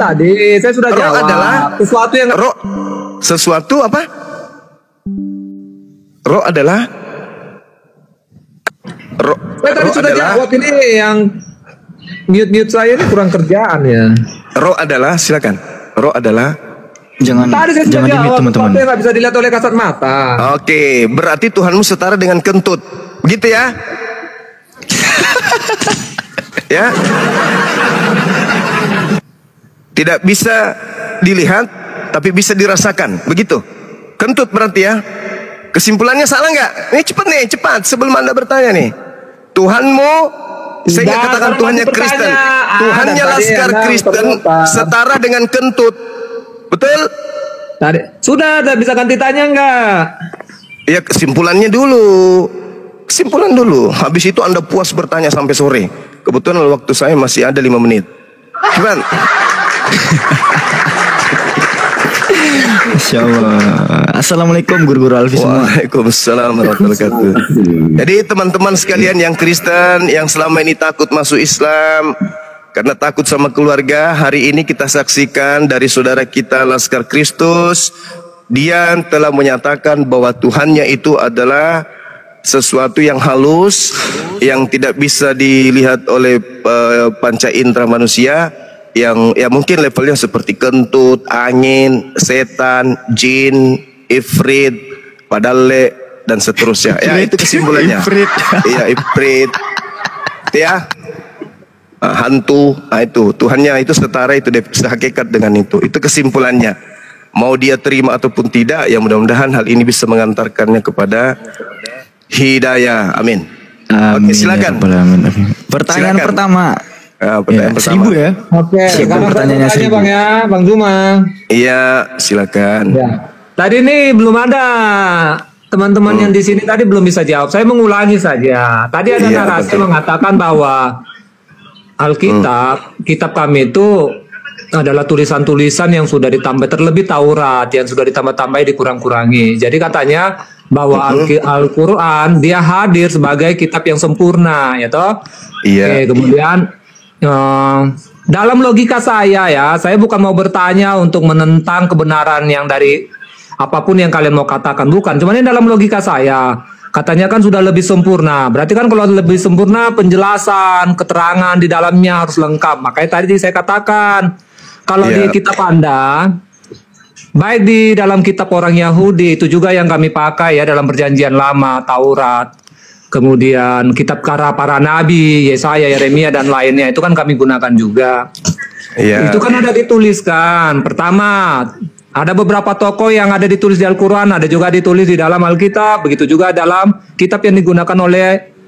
tadi. Saya sudah Roh jawab. adalah Sesuatu yang roh. Sesuatu apa? Roh adalah roh. saya tadi Roh sudah adalah jawab. Ini yang mute saya ini kurang kerjaan ya. roh adalah, silakan. Roh adalah. Jangan Tadi saya sudah jangan di-mute jawab. teman-teman. Sesuatu yang nggak bisa dilihat oleh kasat mata. Oke, berarti Tuhanmu setara dengan kentut. Begitu ya? Ya. Tidak bisa dilihat, tapi bisa dirasakan. Begitu. Kentut berarti ya. Kesimpulannya salah nggak? Ini cepat sebelum Anda bertanya nih. Tuhanmu, saya nggak katakan Tuhannya Kristen. Tuhannya Laskar Kristen setara dengan kentut. Betul? Tadi sudah bisa ganti tanya nggak? Ya kesimpulannya dulu. Kesimpulan dulu. Habis itu Anda puas bertanya sampai sore. Kebetulan waktu saya masih ada 5 menit. Gimana? Insya Allah. Assalamualaikum guru-guru Alfi semua. Waalaikumsalam warahmatullahi wabarakatuh. Jadi teman-teman sekalian yang Kristen, yang selama ini takut masuk Islam karena takut sama keluarga, hari ini kita saksikan dari saudara kita Laskar Kristus, dia telah menyatakan bahwa Tuhannya itu adalah sesuatu yang halus, yang tidak bisa dilihat oleh panca indera manusia, yang ya mungkin levelnya seperti kentut, angin, setan, jin, ifrit, padale, dan seterusnya. Ya itu kesimpulannya. Iya ifrit, ya hantu. Nah, itu Tuhannya itu setara, itu hakikat dengan itu. Itu kesimpulannya. Mau dia terima ataupun tidak, ya mudah-mudahan hal ini bisa mengantarkannya kepada hidayah. Amin. Oke, silakan. Pertanyaan Silakan. pertama. Pertanyaan pertama. 1000 ya. Oke, Siapa pertanyaannya 1000? Bang ya, Bang Zuma. Iya, silakan. Ya. Tadi ini belum ada teman-teman yang di sini tadi belum bisa jawab. Saya mengulangi saja. Tadi ada Iya, narasi betul. mengatakan bahwa Alkitab, kitab kami itu adalah tulisan-tulisan yang sudah ditambah, terlebih Taurat yang sudah ditambah-tambahi dikurang-kurangi. Jadi katanya bahwa Al-Quran dia hadir sebagai kitab yang sempurna, ya toh? Iya. Oke, kemudian dalam logika saya ya, saya bukan mau bertanya untuk menentang kebenaran yang dari apapun yang kalian mau katakan, bukan. Cuman ini dalam logika saya, katanya kan sudah lebih sempurna. Berarti kan kalau lebih sempurna penjelasan, keterangan di dalamnya harus lengkap. Makanya tadi saya katakan kalau di kitab Anda, baik di dalam kitab orang Yahudi itu juga yang kami pakai ya dalam perjanjian lama, Taurat. Kemudian kitab para nabi, Yesaya, Yeremia dan lainnya itu kan kami gunakan juga. Iya. Itu kan ada dituliskan. Pertama, ada beberapa tokoh yang ada ditulis di Al-Quran, ada juga ditulis di dalam Alkitab. Begitu juga dalam kitab yang digunakan oleh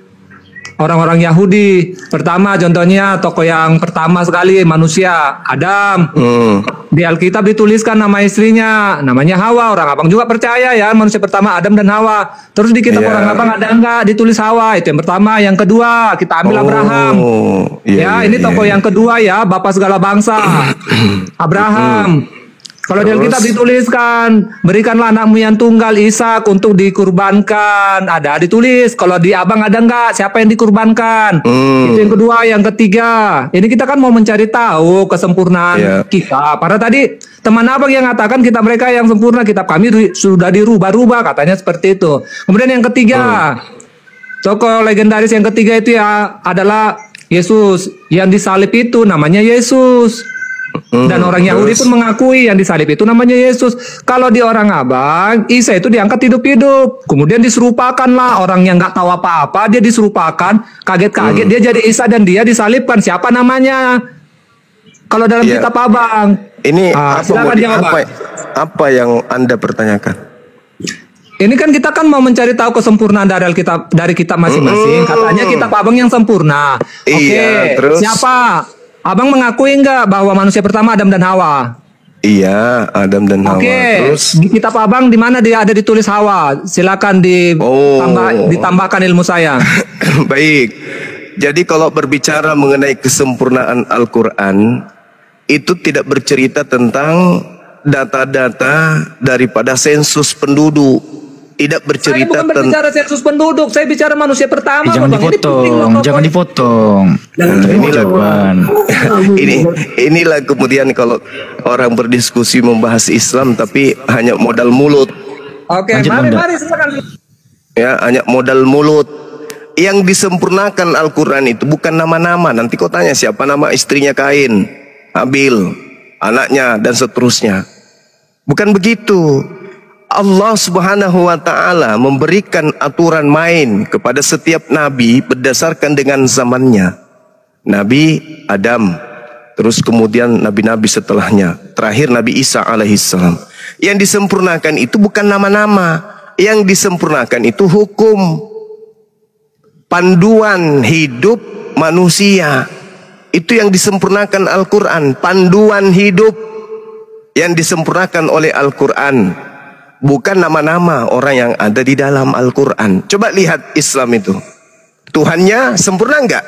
orang-orang Yahudi. Pertama, contohnya tokoh yang pertama sekali manusia, Adam. Di Alkitab dituliskan nama istrinya, namanya Hawa. Orang Abang juga percaya ya, manusia pertama Adam dan Hawa. Terus di kitab orang Abang ada enggak ditulis Hawa? Itu yang pertama. Yang kedua, kita ambil Abraham. Ini tokoh yang kedua ya, bapak segala bangsa. Abraham. Kalau di Alkitab dituliskan, berikanlah anakmu yang tunggal Ishak untuk dikurbankan. Ada ditulis. Kalau di Abang ada enggak? Siapa yang dikurbankan? Itu yang kedua. Yang ketiga, ini kita kan mau mencari tahu kesempurnaan kita. Karena tadi teman Abang yang mengatakan kitab mereka yang sempurna, kitab kami sudah dirubah-rubah, katanya seperti itu. Kemudian yang ketiga, tokoh legendaris yang ketiga itu ya adalah Yesus. Yang disalib itu namanya Yesus. Dan orang Yahudi pun mengakui yang disalib itu namanya Yesus. Kalau di orang Abang, Isa itu diangkat hidup-hidup. Kemudian diserupakanlah orang yang nggak tahu apa-apa, dia diserupakan, kaget-kaget dia jadi Isa dan dia disalibkan. Siapa namanya? Kalau dalam kitab Abang. Ini apa yang Anda pertanyakan? Ini kan kita kan mau mencari tahu kesempurnaan dari kitab masing-masing. Katanya kitab Abang yang sempurna. Oke, terus siapa? Abang mengakui enggak bahwa manusia pertama Adam dan Hawa? Iya, Adam dan Hawa. Terus di kitab Abang di mana dia ada ditulis Hawa? Silakan ditambahkan ilmu saya. Baik. Jadi kalau berbicara mengenai kesempurnaan Al-Quran, itu tidak bercerita tentang data-data daripada sensus penduduk. tidak Saya bercerita bukan tentang berbicara sensus penduduk, saya bicara manusia pertama. Jangan Bang. Ini penting loh, dipotong, jangan dipotong. inilah Jawaban. inilah kemudian kalau orang berdiskusi membahas Islam tapi hanya modal mulut. Oke, Lanjut, Bang. mari silakan. Ya, hanya modal mulut. Yang disempurnakan Al-Quran itu bukan nama-nama. Nanti kau tanya siapa nama istrinya Kain, Habil, anaknya, dan seterusnya. Bukan begitu. Allah Subhanahu wa Ta'ala memberikan aturan main kepada setiap nabi berdasarkan dengan zamannya. Nabi Adam, terus kemudian nabi-nabi setelahnya, terakhir Nabi Isa alaihissalam. Yang disempurnakan itu bukan nama-nama, yang disempurnakan itu hukum, panduan hidup manusia. Itu yang disempurnakan Al-Quran, panduan hidup yang disempurnakan oleh Al-Quran, bukan nama-nama orang yang ada di dalam Al-Quran. Coba lihat Islam itu, Tuhannya sempurna enggak?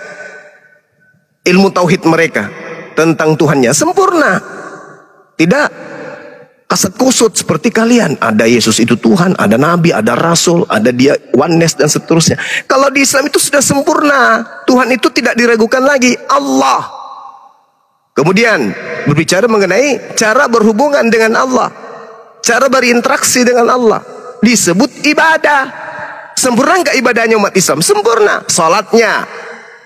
Ilmu tauhid mereka tentang Tuhannya sempurna? Tidak. Kasat kusut seperti kalian. Ada Yesus itu Tuhan, ada Nabi, ada Rasul, ada dia oneness dan seterusnya. Kalau di Islam itu sudah sempurna. Tuhan itu tidak diragukan lagi, Allah. Kemudian berbicara mengenai cara berhubungan dengan Allah, cara berinteraksi dengan Allah, disebut ibadah. Sempurna enggak ibadahnya umat Islam? Sempurna. Salatnya,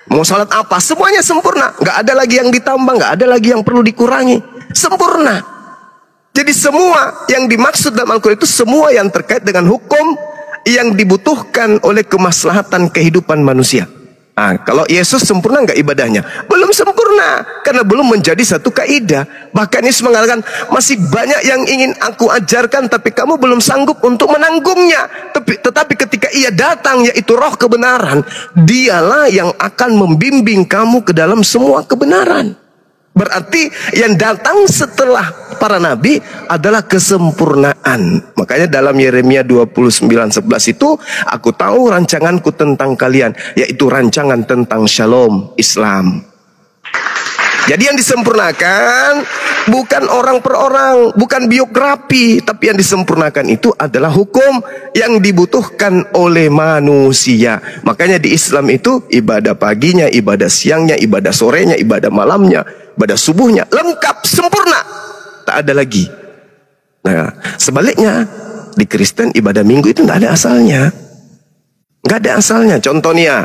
mau salat apa, semuanya sempurna. Enggak ada lagi yang ditambah, enggak ada lagi yang perlu dikurangi. Sempurna. Jadi semua yang dimaksud dalam Al-Quran itu semua yang terkait dengan hukum yang dibutuhkan oleh kemaslahatan kehidupan manusia. Nah, kalau Yesus sempurna enggak ibadahnya? Belum sempurna, karena belum menjadi satu kaidah. Bahkan Yesus mengatakan, masih banyak yang ingin aku ajarkan, tapi kamu belum sanggup untuk menanggungnya. Tetapi ketika ia datang, yaitu roh kebenaran, dialah yang akan membimbing kamu ke dalam semua kebenaran. Berarti yang datang setelah para nabi adalah kesempurnaan. Makanya dalam Yeremia 29:11 itu, aku tahu rancanganku tentang kalian, yaitu rancangan tentang shalom, Islam. Jadi yang disempurnakan bukan orang per orang, bukan biografi, tapi yang disempurnakan itu adalah hukum yang dibutuhkan oleh manusia. Makanya di Islam itu ibadah paginya, ibadah siangnya, ibadah sorenya, ibadah malamnya, ibadah subuhnya lengkap, sempurna, tak ada lagi. Nah, sebaliknya di Kristen ibadah Minggu itu tidak ada asalnya. Enggak ada asalnya. Contohnya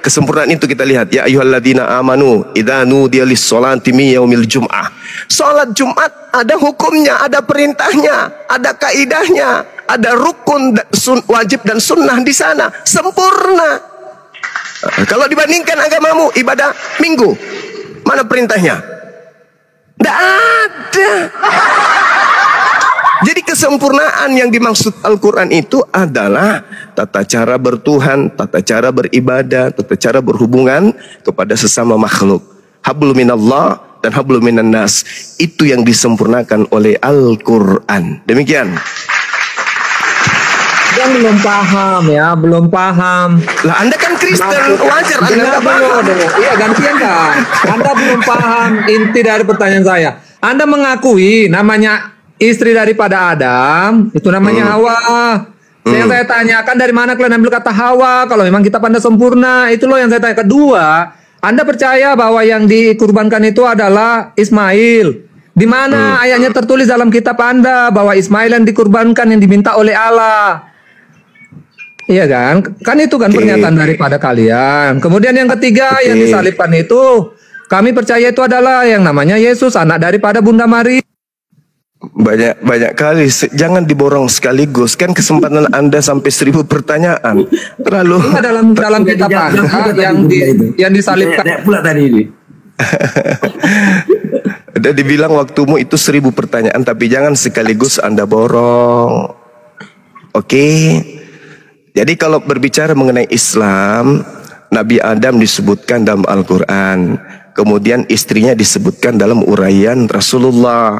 kesempurnaan itu kita lihat, ya ayyuhalladzina amanu idza nudiya lis-sholati min yaumil jum'ah. Salat Jumat ada hukumnya, ada perintahnya, ada kaidahnya, ada rukun wajib dan sunnah di sana, sempurna. Kalau dibandingkan agamamu ibadah Minggu, mana perintahnya? Tidak ada. Jadi kesempurnaan yang dimaksud Al-Quran itu adalah tata cara bertuhan, tata cara beribadah, tata cara berhubungan kepada sesama makhluk. Hablum minallah dan hablum minan nas. Itu yang disempurnakan oleh Al-Quran. Demikian. Yang belum paham ya, belum paham. Lah Anda kan Kristen, wajar Anda nggak paham. Iya, gantian kan. Anda belum paham inti dari pertanyaan saya. Anda mengakui namanya istri daripada Adam itu namanya Hawa. Yang saya tanyakan, dari mana kalian ambil kata Hawa? Kalau memang kita pandai sempurna, itu loh yang saya tanya. Kedua, Anda percaya bahwa yang dikurbankan itu adalah Ismail? Di mana ayatnya tertulis dalam kitab Anda bahwa Ismail yang dikurbankan, yang diminta oleh Allah? Iya kan? Kan itu kan pernyataan daripada kalian. Kemudian yang ketiga, yang disalibkan itu kami percaya itu adalah yang namanya Yesus, anak daripada Bunda Maria. Banyak kali, jangan diborong sekaligus, kan kesempatan Anda sampai 1000 pertanyaan terlalu. dalam kitab Anda yang disalibkan Pula tadi ini. Udah dibilang waktumu itu 1000 pertanyaan, tapi jangan sekaligus Anda borong. Oke? Jadi kalau berbicara mengenai Islam, Nabi Adam disebutkan dalam Al-Quran, kemudian istrinya disebutkan dalam uraian Rasulullah.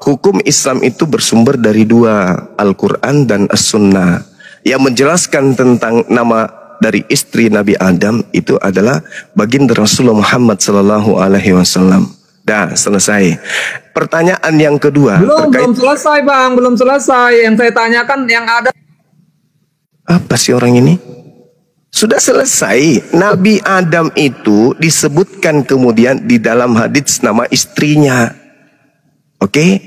Hukum Islam itu bersumber dari dua, Al-Quran dan As-Sunnah. Yang menjelaskan tentang nama dari istri Nabi Adam itu adalah baginda Rasulullah Muhammad SAW. Dah selesai. Pertanyaan yang kedua belum selesai Bang, belum selesai. Yang saya tanyakan yang ada Apa sih orang ini? Sudah selesai. Nabi Adam itu disebutkan kemudian di dalam hadits nama istrinya. Oke?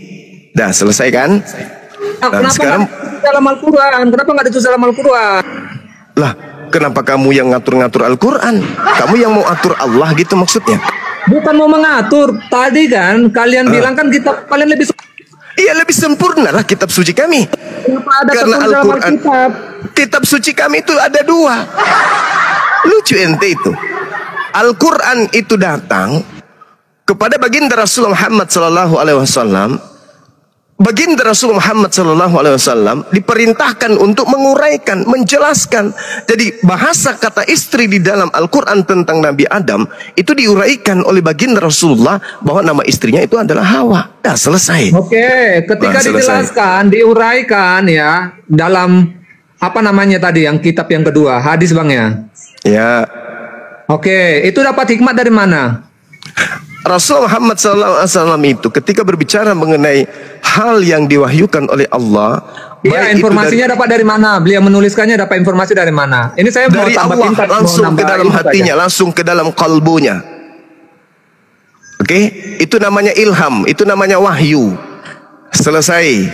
Dah selesai kan? Nah, Kenapa sekarang nggak dalam Al-Quran? Kenapa nggak ditulis dalam Al-Quran? lah, kenapa kamu yang ngatur-ngatur Al-Quran? Kamu yang mau atur Allah gitu maksudnya? Bukan mau mengatur. Tadi kan kalian bilang kan kita kalian lebih Iya, lebih sempurna lah kitab suci kami. kenapa ada Karena tertulis dalam Al-Quran, Alkitab? kitab suci kami itu ada 2. Lucu ente itu. Al-Quran itu datang kepada baginda Rasul Muhammad sallallahu alaihi wasallam. Baginda Rasul Muhammad sallallahu alaihi wasallam diperintahkan untuk menguraikan, menjelaskan. Jadi bahasa kata istri di dalam Al-Quran tentang Nabi Adam itu diuraikan oleh baginda Rasulullah bahwa nama istrinya itu adalah Hawa. Dah selesai. Oke, ketika Nah, selesai. dijelaskan, diuraikan ya dalam apa namanya tadi yang kitab yang kedua, hadis Bang ya. Ya, Oke, itu dapat hikmat dari mana? Rasul Muhammad SAW itu ketika berbicara mengenai hal yang diwahyukan oleh Allah, Iya, baik itu informasinya dapat dari mana? Beliau menuliskannya dapat informasi dari mana? Ini saya mau dari tambah Allah tingkat, mau langsung ke nambah dalam ilmu hatinya, saja. langsung ke dalam kalbunya. Oke, itu namanya ilham, itu namanya wahyu. Selesai.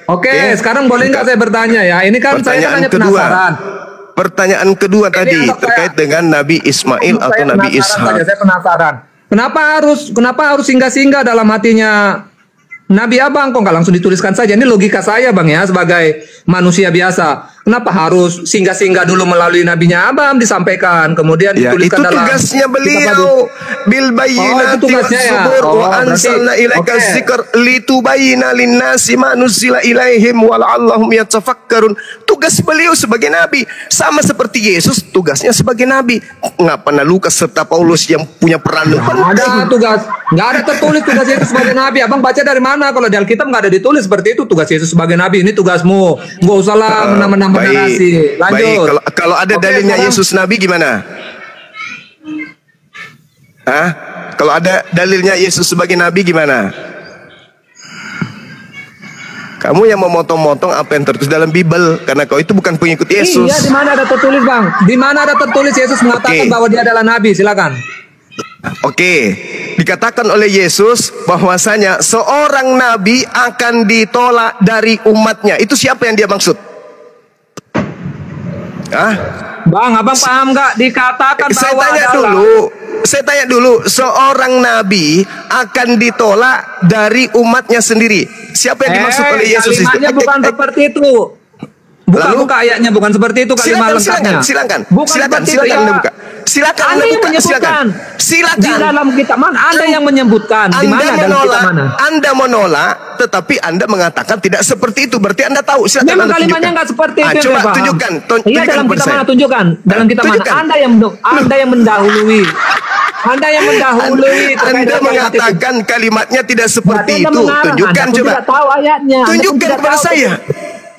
Oke, sekarang boleh nggak saya bertanya ya? Ini kan saya kan hanya penasaran. Pertanyaan kedua tadi anggap terkait dengan Nabi Ismail atau Saya Nabi penasaran saja, Ishak. saya penasaran. Kenapa harus singgah-singgah dalam hatinya Nabi Abang? Kok nggak langsung dituliskan saja? Ini logika saya Bang ya, sebagai manusia biasa. Kenapa harus singgah-singgah dulu melalui nabinya Abang disampaikan, kemudian Ya, itu dituliskan dalam tugasnya kitab beliau. Bil itu bayyinati tugasnya ya. was-zubur wa berarti- anzalna ilaika oke. dzikr litubayyina lin-nasi ma nuzila ilaihim wa la'allahum yatafakkarun. Tugas beliau sebagai nabi sama seperti Yesus tugasnya sebagai nabi. Ngapa Lukas serta Paulus yang punya peran Ada tugas, nggak ada tertulis tugas Yesus sebagai nabi. Abang baca dari mana? Kalau di Alkitab nggak ada ditulis seperti itu tugas Yesus sebagai nabi. Ini tugasmu. Nggak usahlah menambah narasi. Lanjut. Baik, kalau ada Oke, dalilnya sekarang- Yesus nabi gimana? Hah? Kalau ada dalilnya Yesus sebagai nabi gimana? Kamu yang memotong-motong apa yang tertulis dalam Bible karena kau itu bukan pengikut Yesus. Iya, di mana ada tertulis Bang? Di mana ada tertulis Yesus mengatakan Oke. bahwa dia adalah nabi? Silakan. Oke, dikatakan oleh Yesus bahwasanya seorang nabi akan ditolak dari umatnya. Itu siapa yang dia maksud? Hah? Bang, Abang paham nggak? Dikatakan Saya bahwa tanya adalah dulu, seorang nabi akan ditolak dari umatnya sendiri. Siapa yang dimaksud oleh Yesus itu? kalimatnya bukan seperti itu. Lalu? Buka ayatnya bukan seperti itu kalimat lengkapnya. Silakan Bukan seperti itu, Anda ya. buka. Silakan Anda Anda yang buka, menyebutkan. Di silakan. dalam kitab mana? Anda yang menyebutkan. Di mana dalam kitab mana? Anda menolak, tetapi Anda mengatakan tidak seperti itu. Berarti Anda tahu. Silakan Memang Anda kalimatnya tunjukkan. nggak seperti itu. Coba saya paham. tunjukkan. Iya, Tunjukkan dalam kepada kitab saya. mana? Tunjukkan. Dalam kitab mana? Tunjukkan. Anda yang mendahului. Anda yang mendahului. terkait Anda dengan kalimat itu. mengatakan kalimatnya tidak seperti Berarti Anda itu. mengarang. Tunjukkan Anda pun coba. tidak tahu ayatnya. Anda pun Tunjukkan tidak kepada tahu. saya.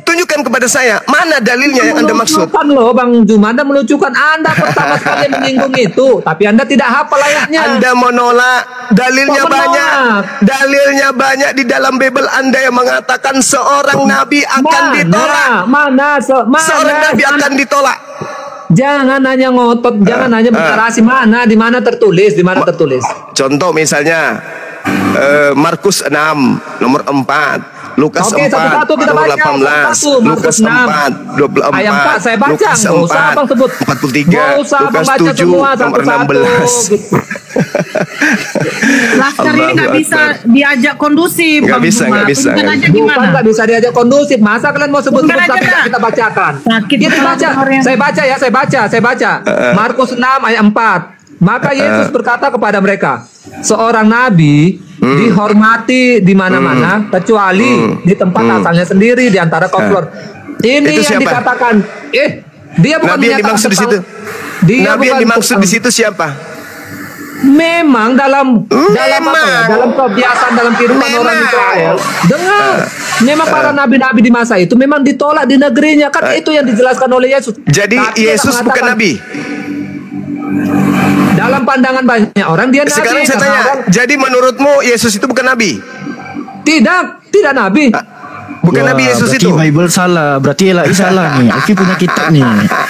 Tunjukkan kepada saya. Mana dalilnya yang Anda maksud? Melucukan loh Bang Juma, Anda melucukan. Anda pertama sekali menyinggung itu, tapi Anda tidak hafal ayatnya. Anda menolak. Dalilnya Kok banyak. menolak? Dalilnya banyak di dalam Bible. Anda yang mengatakan seorang nabi akan ditolak. Mana? Seorang nabi akan ditolak. Jangan hanya ngotot, jangan hanya bernarasi. Mana? Di mana tertulis? Di mana tertulis? Contoh misalnya Markus 6 nomor 4, Lukas Oke, 4 satu-satu kita nomor baca, 18, satu-satu. Lukas Markus 6. 4 24, Ayat 4 saya baca, Lukas nggak usah 4 Abang sebut. 43, Nggak usah Abang Lukas baca 7 semua nomor satu-satu, 16. gitu. Laskar ini nggak Allahu bisa Akbar. diajak kondusif. Nggak Bang bisa, Juma. nggak bisa, Tunjukkan nggak aja bisa. Bukan gimana. nggak bisa diajak kondusif. Masa kalian mau sebut-sebut Bukan tapi aja, tidak Kak. kita bacakan? Sakit Kita banget baca. dengarnya. Saya baca. Markus 6 ayat 4. Maka Yesus berkata kepada mereka, seorang nabi dihormati di mana-mana kecuali di tempat asalnya sendiri di antara kaum keluarga. Ini Itu yang siapa? dikatakan. Dia bukan Nabi yang menyatakan dimaksud di situ. tentang- Dia Nabi yang bukan dimaksud tentang- di situ siapa? Memang dalam Memang. dalam kebiasaan dalam kehidupan Memang. orang Israel, dengar, memang para nabi-nabi di masa itu memang ditolak di negerinya, kan itu yang dijelaskan oleh Yesus. Jadi Tapi dia Yesus tak bukan mengatakan, nabi. dalam pandangan banyak orang dia nabi. Sekarang saya karena tanya, orang- jadi menurutmu Yesus itu bukan nabi? tidak nabi. Bukan Nabi Yesus berarti itu. Bible salah, berarti LAI salah nih. Alfi punya kitab nih.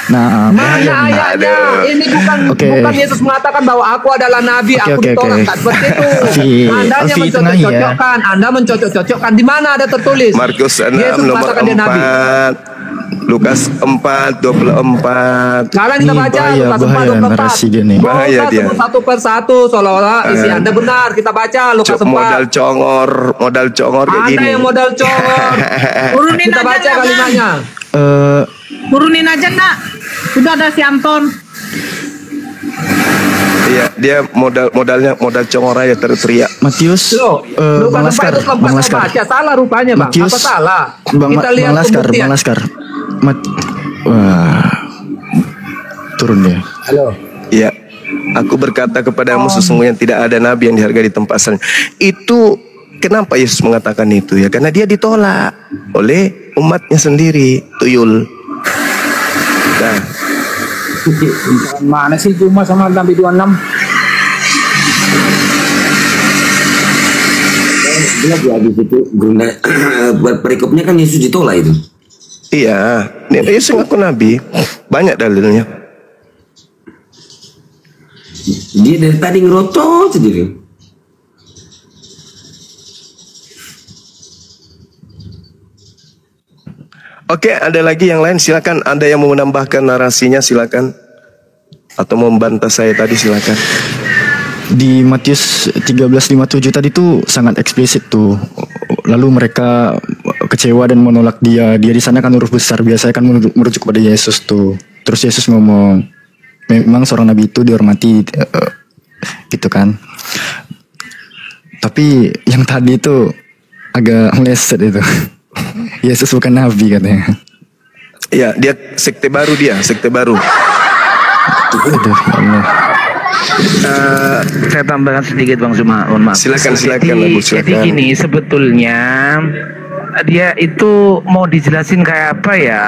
Nah, Mana bahaya nih. ayatnya? Ini Oke. bukan Yesus mengatakan bahwa aku adalah nabi, aku Oke. ditolak. Tak seperti itu. Alfi, Anda hanya Alfi tengahi ya. mencocok-cocokkan. Anda mencocok-cocokkan. Di mana ada tertulis? Markus 6 Yesus nomor mengatakan dia nabi. 4, Lukas 4:24. Sekarang kita Nih, baca bahaya, Lukas 4, bahaya 24. narasi dia nih. Mau Bahaya usah dia. sebut satu persatu seolah-olah isi Anda benar. Kita baca Lukas 4. Modal congor kayak Anda gini. yang modal congor. Turunin Kita aja baca nak. kalimatnya. Turunin aja nak. Sudah ada si Anton. Iya, dia modal congor aja teriak. Matius, Loh, Bang Lukas 4 Laskar, itu tempat Bang Laskar. baca. Salah rupanya Bang. Matius, Apa salah? Kita lihat Bang Laskar, pembuktian. Bang Laskar. Wah, turun deh. Halo. Iya. Aku berkata kepadamu sesungguhnya tidak ada nabi yang dihargai di tempat asalnya. Itu kenapa Yesus mengatakan itu ya? Karena dia ditolak oleh umatnya sendiri, tuyul. Nah, Mana sih cuma sama Nabi 26? Jelas ya di situ guna buat perikopnya kan Yesus ditolak itu. iya, Yesus ngaku nabi, banyak dalilnya. Dia dari tadi ngerotot sendiri. Oke, ada lagi yang lain silakan. Ada yang mau menambahkan narasinya silakan. Atau mau membantah saya tadi silakan. Di Matius 13:57 tadi tuh sangat eksplisit tuh. Lalu mereka kecewa dan menolak dia. Dia di sana kan huruf besar, biasanya kan merujuk kepada Yesus tuh. Terus Yesus ngomong, memang seorang nabi itu dihormati, gitu kan. Tapi yang tadi itu agak meleset itu. Yesus bukan nabi katanya. Iya, dia sekte baru sekte baru. Aduh, ya Allah. Saya tambahkan sedikit Bang Zuma, mohon maaf. Silakan, Jadi Ibu, silakan. gini, sebetulnya dia itu mau dijelasin kayak apa ya?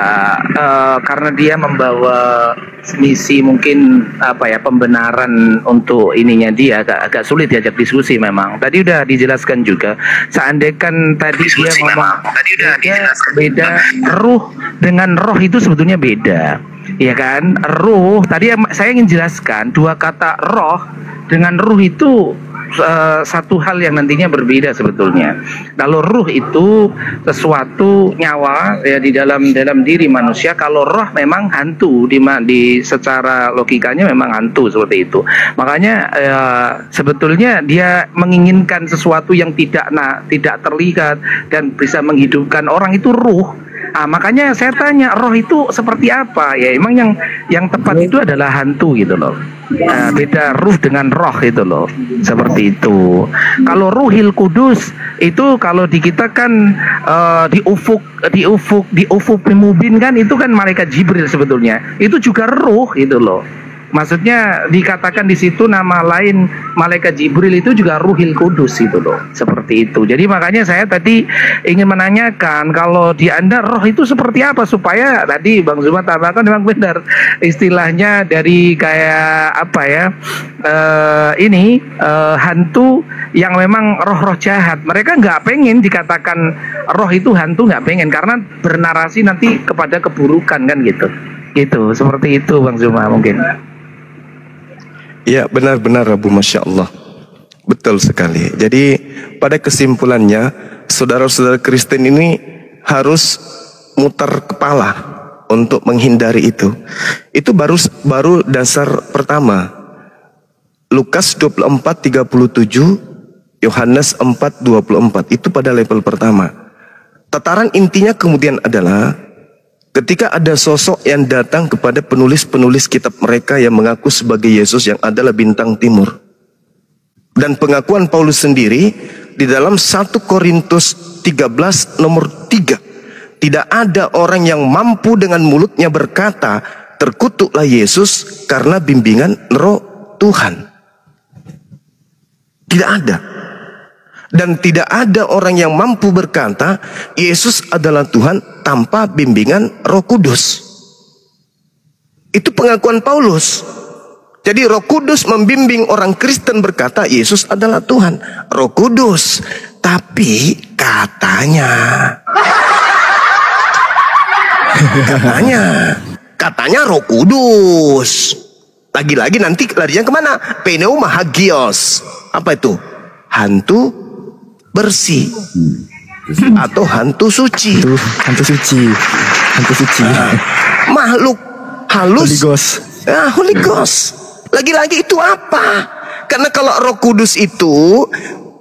Karena dia membawa misi mungkin apa ya, pembenaran untuk ininya dia agak sulit diajak diskusi memang. Tadi udah dijelaskan juga. Seandainya tadi dia ngomong beda ruh dengan roh itu sebetulnya beda. Ya kan, ruh tadi saya ingin jelaskan dua kata roh dengan ruh itu satu hal yang nantinya berbeda sebetulnya. Kalau ruh itu sesuatu nyawa ya di dalam diri manusia, kalau roh memang hantu di secara logikanya memang hantu seperti itu. Makanya sebetulnya dia menginginkan sesuatu yang tidak terlihat dan bisa menghidupkan orang itu ruh. Makanya saya tanya roh itu seperti apa ya? Emang yang tepat itu adalah hantu gitu loh. Beda ruh dengan roh itu loh, seperti itu. Kalau Ruhil Kudus itu kalau di kita kan di ufuk mubin kan itu kan malaikat Jibril sebetulnya. Itu juga ruh gitu loh. Maksudnya dikatakan di situ nama lain malaikat Jibril itu juga Ruhil Kudus itu loh, seperti itu. Jadi makanya saya tadi ingin menanyakan kalau di Anda roh itu seperti apa supaya tadi Bang Zuma tambahkan memang benar istilahnya dari kayak apa ya hantu yang memang roh-roh jahat. Mereka nggak pengen dikatakan roh itu hantu, nggak pengen karena bernarasi nanti kepada keburukan kan gitu. Gitu seperti itu Bang Zuma mungkin. Ya benar-benar Abu, Masya Allah. Betul sekali. Jadi pada kesimpulannya saudara-saudara Kristen ini harus mutar kepala untuk menghindari itu. Itu baru dasar pertama. Lukas 24:37, Yohanes 4:24 itu pada level pertama. Tataran intinya kemudian adalah ketika ada sosok yang datang kepada penulis-penulis kitab mereka yang mengaku sebagai Yesus yang adalah bintang timur. Dan pengakuan Paulus sendiri di dalam 1 Korintus 13 nomor 3. Tidak ada orang yang mampu dengan mulutnya berkata, terkutuklah Yesus karena bimbingan roh Tuhan. Tidak ada. Dan tidak ada orang yang mampu berkata Yesus adalah Tuhan tanpa bimbingan Roh Kudus. Itu pengakuan Paulus. Jadi Roh Kudus membimbing orang Kristen berkata Yesus adalah Tuhan. Roh Kudus. Tapi katanya Katanya Roh Kudus. Lagi-lagi nanti larinya kemana? Pneumahagios. Apa itu? Hantu bersih atau hantu suci. Hantu suci. Makhluk halus. Holy Ghost. Holy Ghost. Lagi-lagi itu apa? Karena kalau Roh Kudus itu,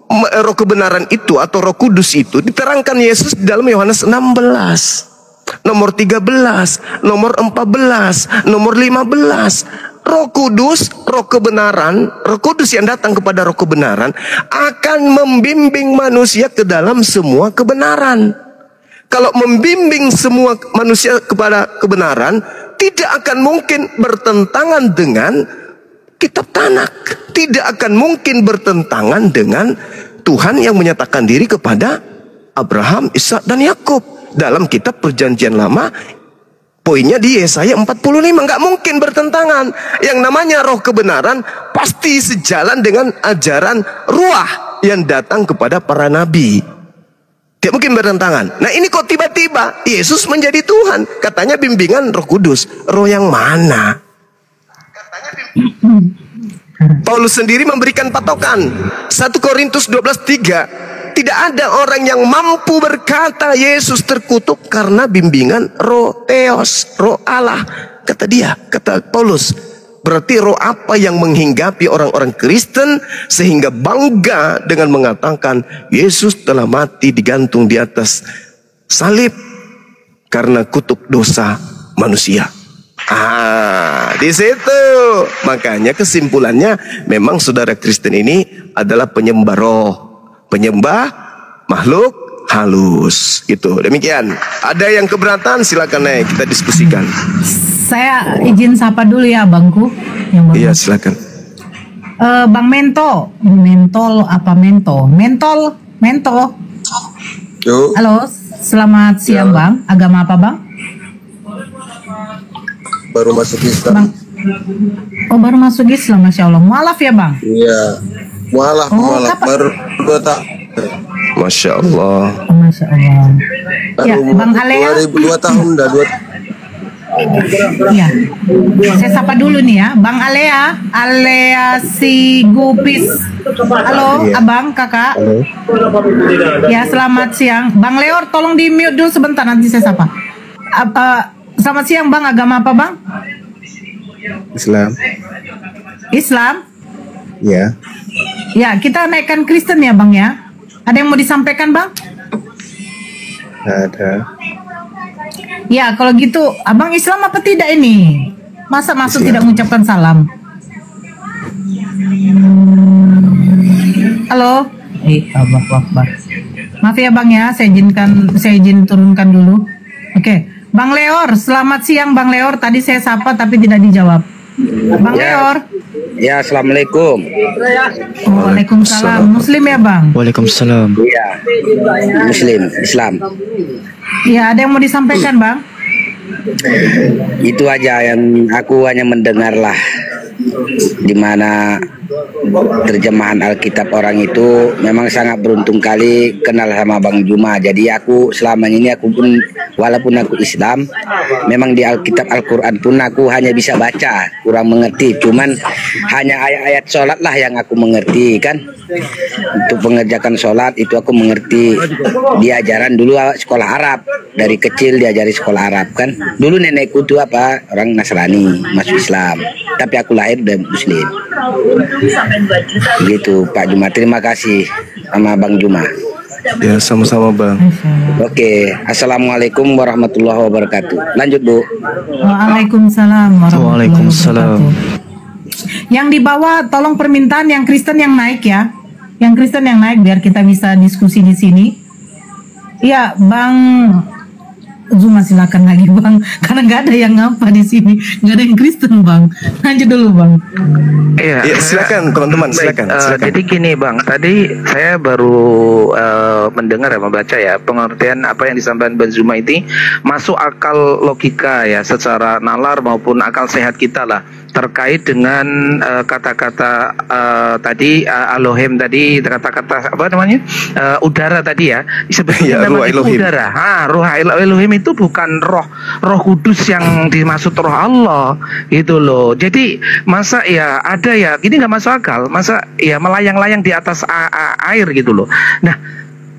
Roh kebenaran itu atau Roh Kudus itu diterangkan Yesus di dalam Yohanes 16, nomor 13, nomor 14, nomor 15. Roh Kudus, Roh kebenaran, Roh Kudus yang datang kepada Roh kebenaran akan membimbing manusia ke dalam semua kebenaran. Kalau membimbing semua manusia kepada kebenaran, tidak akan mungkin bertentangan dengan kitab Tanak. Tidak akan mungkin bertentangan dengan Tuhan yang menyatakan diri kepada Abraham, Ishak dan Yakub dalam kitab Perjanjian Lama. Poinnya di Yesaya 45, nggak mungkin bertentangan. Yang namanya roh kebenaran pasti sejalan dengan ajaran ruah yang datang kepada para nabi. Tidak mungkin bertentangan. Nah ini kok tiba-tiba Yesus menjadi Tuhan. Katanya bimbingan Roh Kudus. Roh yang mana? Paulus sendiri memberikan patokan. 1 Korintus 12:3. Tidak ada orang yang mampu berkata Yesus terkutuk karena bimbingan roh Theos, roh Allah. Kata dia, kata Paulus. Berarti roh apa yang menghinggapi orang-orang Kristen sehingga bangga dengan mengatakan Yesus telah mati digantung di atas salib karena kutuk dosa manusia. Di situ. Makanya kesimpulannya memang saudara Kristen ini adalah penyembah roh, penyembah makhluk halus. Gitu. Demikian. Ada yang keberatan silakan naik kita diskusikan. Saya izin sapa dulu ya abangku. Iya silakan. Bang Mento, Mentol apa Mento? Mento. Yo. Halo, selamat siang Bang. Agama apa Bang? Baru masuk Islam. Bang. Oh baru masuk Islam, Masya Allah. Mualaf ya Bang? Iya. Mualaf. Baru 2 tahun. Masya Allah. Masya Allah. Ya, Bang Alea. 2002 tahun dah. Iya. Saya sapa dulu nih ya, Bang Alea si Gupis. Halo, Abang, Kakak. Halo. Ya, selamat siang. Bang Leor, tolong di mute dulu sebentar nanti saya sapa. Selamat siang, Bang. Agama apa, Bang? Islam? Ya. Ya, kita naikkan Kristen ya, Bang ya. Ada yang mau disampaikan, Bang? Ada. Ya, kalau gitu, Abang Islam apa tidak ini? Masa masuk tidak mengucapkan salam? Halo? Allah Akbar. Maaf ya Bang ya, saya izin turunkan dulu. Oke. Bang Leor, selamat siang Bang Leor. Tadi saya sapa tapi tidak dijawab. Bang Leor. Ya, assalamualaikum. Waalaikumsalam. Muslim ya Bang? Waalaikumsalam. Iya. Muslim, Islam. Ya, ada yang mau disampaikan Bang? Itu aja yang aku hanya mendengar lah, di mana terjemahan Alkitab orang itu memang sangat beruntung kali kenal sama Bang Juma. Jadi aku selama ini aku pun walaupun aku Islam, memang di Alkitab Al-Quran pun aku hanya bisa baca, kurang mengerti. Cuman hanya ayat-ayat sholat lah yang aku mengerti kan. Untuk mengerjakan sholat itu aku mengerti. Diajaran dulu sekolah Arab, dari kecil diajari sekolah Arab kan. Dulu nenekku tuh orang Nasrani masuk Islam, tapi aku lahir dari Muslim. Gitu Pak Juma, terima kasih sama Bang Juma. Ya sama-sama Bang. Oke, assalamualaikum warahmatullahi wabarakatuh. Lanjut Bu. Waalaikumsalam warahmatullahi Waalaikumsalam. wabarakatuh. Yang di bawah tolong permintaan yang Kristen yang naik ya, yang Kristen yang naik biar kita bisa diskusi di sini. Iya Bang Zuma silakan lagi Bang, karena nggak ada yang ngapa di sini, nggak ada yang Kristen Bang. Lanjut dulu Bang. Ya, silakan teman-teman, silakan. Jadi gini Bang, tadi saya baru mendengar ya, membaca ya, pengertian apa yang disampaikan Bang Zuma ini masuk akal logika ya, secara nalar maupun akal sehat kita lah, terkait dengan kata-kata tadi Elohim tadi, kata-kata apa namanya udara tadi ya, sebetulnya ya, memang itu udara. Ruh Elohim itu bukan Roh Kudus yang dimaksud Roh Allah gitu loh. Jadi masa ya ada ya ini nggak masuk akal, masa ya melayang-layang di atas air gitu loh. Nah,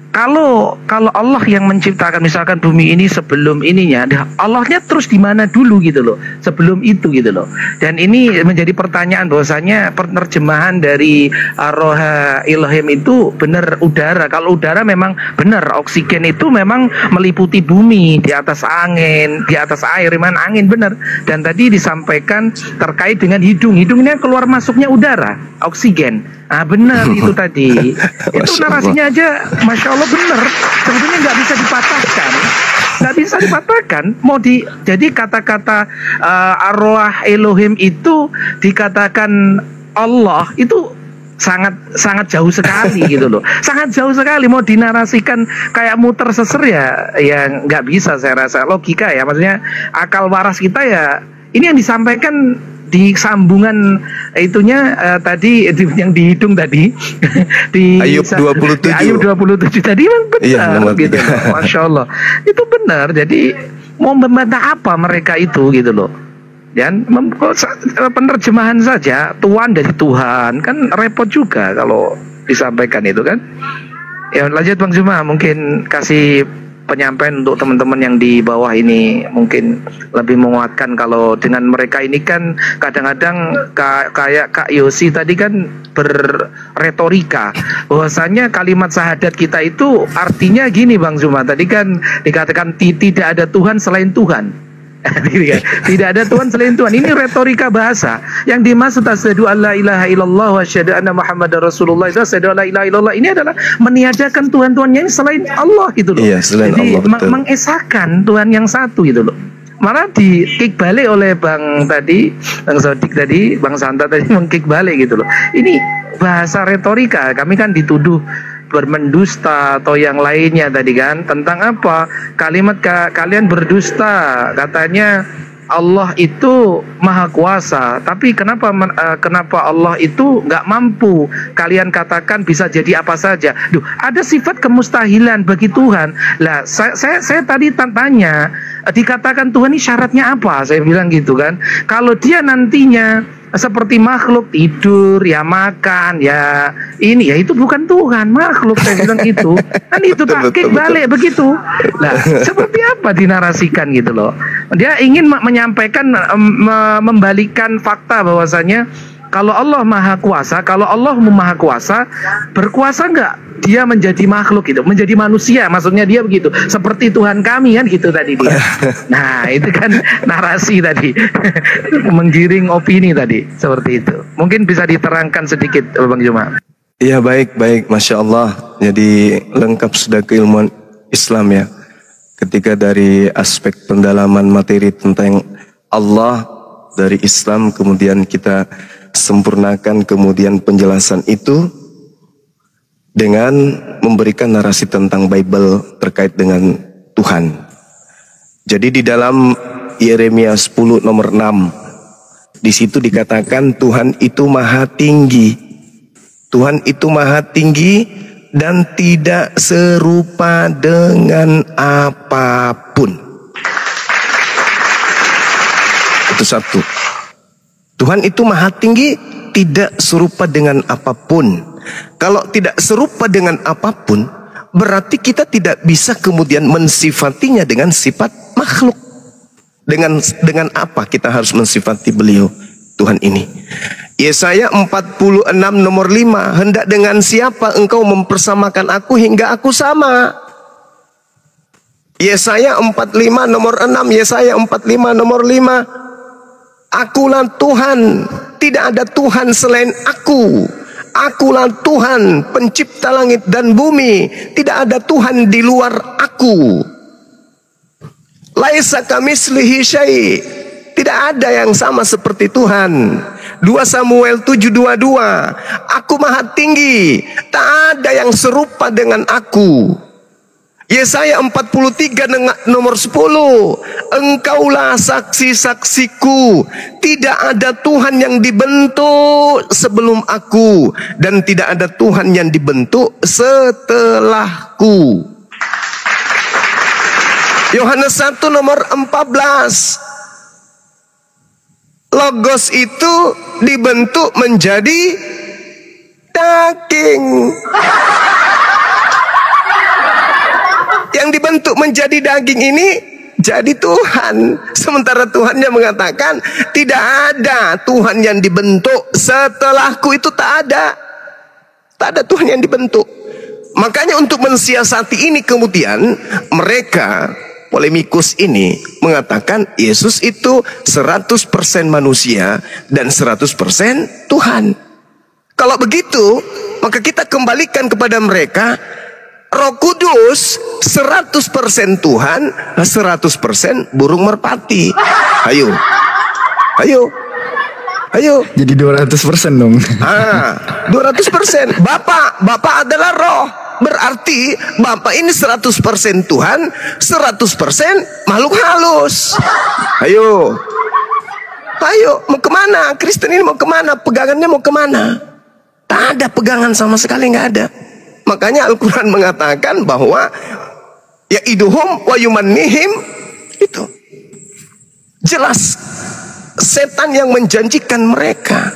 kalau Allah yang menciptakan misalkan bumi ini sebelum ininya, Allahnya terus di mana dulu gitu loh, sebelum itu gitu loh. Dan ini menjadi pertanyaan bahwasanya penerjemahan dari Ar-Roha Ilham itu benar udara. Kalau udara memang benar, oksigen itu memang meliputi bumi, di atas angin, di atas air, memang angin benar. Dan tadi disampaikan terkait dengan hidung, hidungnya keluar masuknya udara, oksigen. Ah benar itu tadi. Itu narasinya aja Masya Allah benar. Sebetulnya nggak bisa dipatahkan. Nggak bisa dipatahkan. Jadi kata-kata Ar-Roh Elohim itu dikatakan Allah itu sangat jauh sekali gitu loh. Sangat jauh sekali. Mau dinarasikan kayak muter seser ya nggak bisa saya rasa. Logika ya, maksudnya akal waras kita ya. Ini yang disampaikan di sambungan itunya tadi yang dihitung tadi di Ayub 27. di Ayub 27 tadi memang benar gitu loh. Masya Allah itu benar. Jadi mau membantah apa mereka itu gitu loh. Dan penerjemahan saja Tuhan dari Tuhan kan repot juga kalau disampaikan itu kan. Ya lanjut Bang Zuma, mungkin kasih penyampaian untuk teman-teman yang di bawah ini mungkin lebih menguatkan. Kalau dengan mereka ini kan kadang-kadang kayak Kak Yosi tadi kan berretorika bahwasanya kalimat syahadat kita itu artinya gini Bang Zuma, tadi kan dikatakan tidak ada Tuhan selain Tuhan. Tidak ada Tuhan selain Tuhan. Ini retorika bahasa. Yang dimaksud asyhadu alla ilaha illallah wa asyhadu anna muhammadar rasulullah itu asyhadu alla ilaha illallah ini adalah meniadakan Tuhan-Tuhan yang selain Allah gitu loh. Iya, selain jadi Allah, mengesahkan Tuhan yang satu gitu loh. Malah dikik balik oleh Bang Sodik tadi, Bang Santa tadi mengkik balik gitu loh. Ini bahasa retorika. Kami kan dituduh bermendusta atau yang lainnya tadi kan, tentang apa kalimat kalian berdusta, katanya Allah itu maha kuasa, tapi kenapa Allah itu nggak mampu kalian katakan bisa jadi apa saja. Duh, ada sifat kemustahilan bagi Tuhan lah. Saya tadi tanya dikatakan Tuhan ini syaratnya apa, saya bilang gitu kan. Kalau dia nantinya seperti makhluk tidur ya makan ya ini ya itu bukan Tuhan, makhluk, saya bilang itu kan itu takkik balik begitu. Nah seperti apa dinarasikan gitu loh. Dia ingin menyampaikan membalikan fakta bahwasanya kalau Allah maha kuasa, kalau Allah maha kuasa, berkuasa nggak dia menjadi makhluk gitu, menjadi manusia, maksudnya dia begitu, seperti Tuhan kami kan gitu tadi dia. Nah itu kan narasi tadi menggiring opini tadi seperti itu. Mungkin bisa diterangkan sedikit Bang Juma. Iya baik, Masya Allah. Jadi lengkap sudah keilmuan Islam ya. Ketika dari aspek pendalaman materi tentang Allah dari Islam, kemudian kita sempurnakan kemudian penjelasan itu dengan memberikan narasi tentang Bible terkait dengan Tuhan. Jadi di dalam Yeremia 10 nomor 6 di situ dikatakan Tuhan itu maha tinggi. Tuhan itu maha tinggi dan tidak serupa dengan apapun. Itu satu. Tuhan itu maha tinggi, tidak serupa dengan apapun. Kalau tidak serupa dengan apapun, berarti kita tidak bisa kemudian mensifatinya dengan sifat makhluk. Dengan apa kita harus mensifati beliau, Tuhan ini? Yesaya 46 nomor 5, hendak dengan siapa engkau mempersamakan aku hingga aku sama? Yesaya 45 nomor 6, Yesaya 45 nomor 5, Akulah Tuhan, tidak ada Tuhan selain aku. Akulah Tuhan, pencipta langit dan bumi, tidak ada Tuhan di luar aku. Laisa kamitslihi syai', tidak ada yang sama seperti Tuhan. 2 Samuel 7:22, aku maha tinggi, tak ada yang serupa dengan aku. Yesaya 43 nomor 10, engkaulah saksi-saksiku, tidak ada Tuhan yang dibentuk sebelum aku, dan tidak ada Tuhan yang dibentuk setelahku. Yohanes 1 nomor 14. Logos itu dibentuk menjadi daging. Yang dibentuk menjadi daging ini jadi Tuhan. Sementara Tuhannya mengatakan tidak ada Tuhan yang dibentuk setelahku, itu tak ada. Tak ada Tuhan yang dibentuk. Makanya untuk mensiasati ini kemudian mereka polemikus ini mengatakan Yesus itu 100% manusia dan 100% Tuhan. Kalau begitu, maka kita kembalikan kepada mereka Roh Kudus 100% Tuhan, 100% burung merpati. Ayo. Jadi 200% dong. 200%. Bapak adalah roh. Berarti Bapak ini 100% Tuhan, 100% makhluk halus. Ayo, mau kemana? Kristen ini mau kemana? Pegangannya mau kemana? Tak ada pegangan sama sekali, nggak ada. Makanya Al-Quran mengatakan bahwa ya iduhum wa yumannihim, itu jelas setan yang menjanjikan mereka.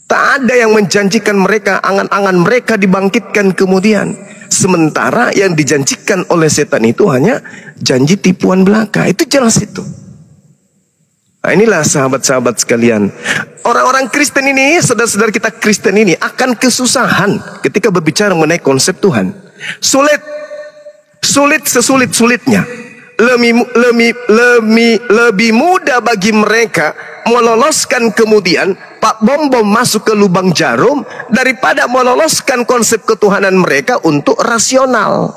Tak ada yang menjanjikan mereka, angan-angan mereka dibangkitkan kemudian. Sementara yang dijanjikan oleh setan itu hanya janji tipuan belaka. Itu jelas itu. Nah, inilah sahabat-sahabat sekalian. Orang-orang Kristen ini, saudara-saudara kita Kristen ini akan kesusahan ketika berbicara mengenai konsep Tuhan. Sulit sesulit-sulitnya. Lebih mudah bagi mereka meloloskan kemudian Pak Bom masuk ke lubang jarum daripada meloloskan konsep ketuhanan mereka untuk rasional.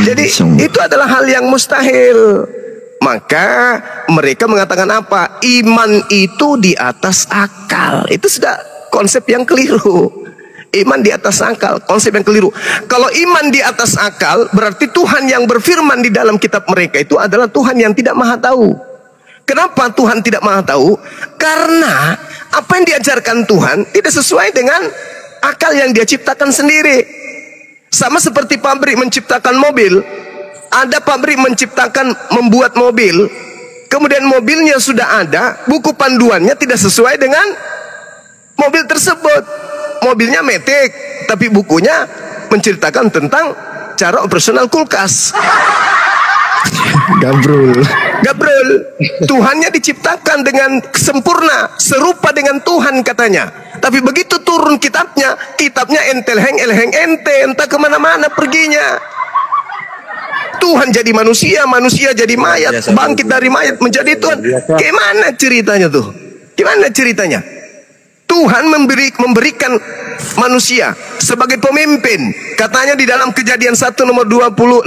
Jadi itu adalah hal yang mustahil. Maka mereka mengatakan apa? Iman itu di atas akal. Itu sudah konsep yang keliru. Iman di atas akal, konsep yang keliru. Kalau iman di atas akal, berarti Tuhan yang berfirman di dalam kitab mereka itu adalah Tuhan yang tidak maha tahu. Kenapa Tuhan tidak maha tahu? Karena apa yang diajarkan Tuhan tidak sesuai dengan akal yang dia ciptakan sendiri. Sama seperti pabrik menciptakan mobil. Ada pabrik membuat mobil, kemudian mobilnya sudah ada, buku panduannya tidak sesuai dengan mobil tersebut. Mobilnya metik, tapi bukunya menceritakan tentang cara operasional kulkas. Gabrul. Tuhannya diciptakan dengan sempurna, serupa dengan Tuhan katanya. Tapi begitu turun kitabnya elheng ente, entah kemana-mana perginya. Tuhan jadi manusia, manusia jadi mayat, bangkit dari mayat menjadi Tuhan. Gimana ceritanya tuh? Gimana ceritanya? Tuhan memberikan manusia sebagai pemimpin. Katanya di dalam Kejadian 1 nomor 26,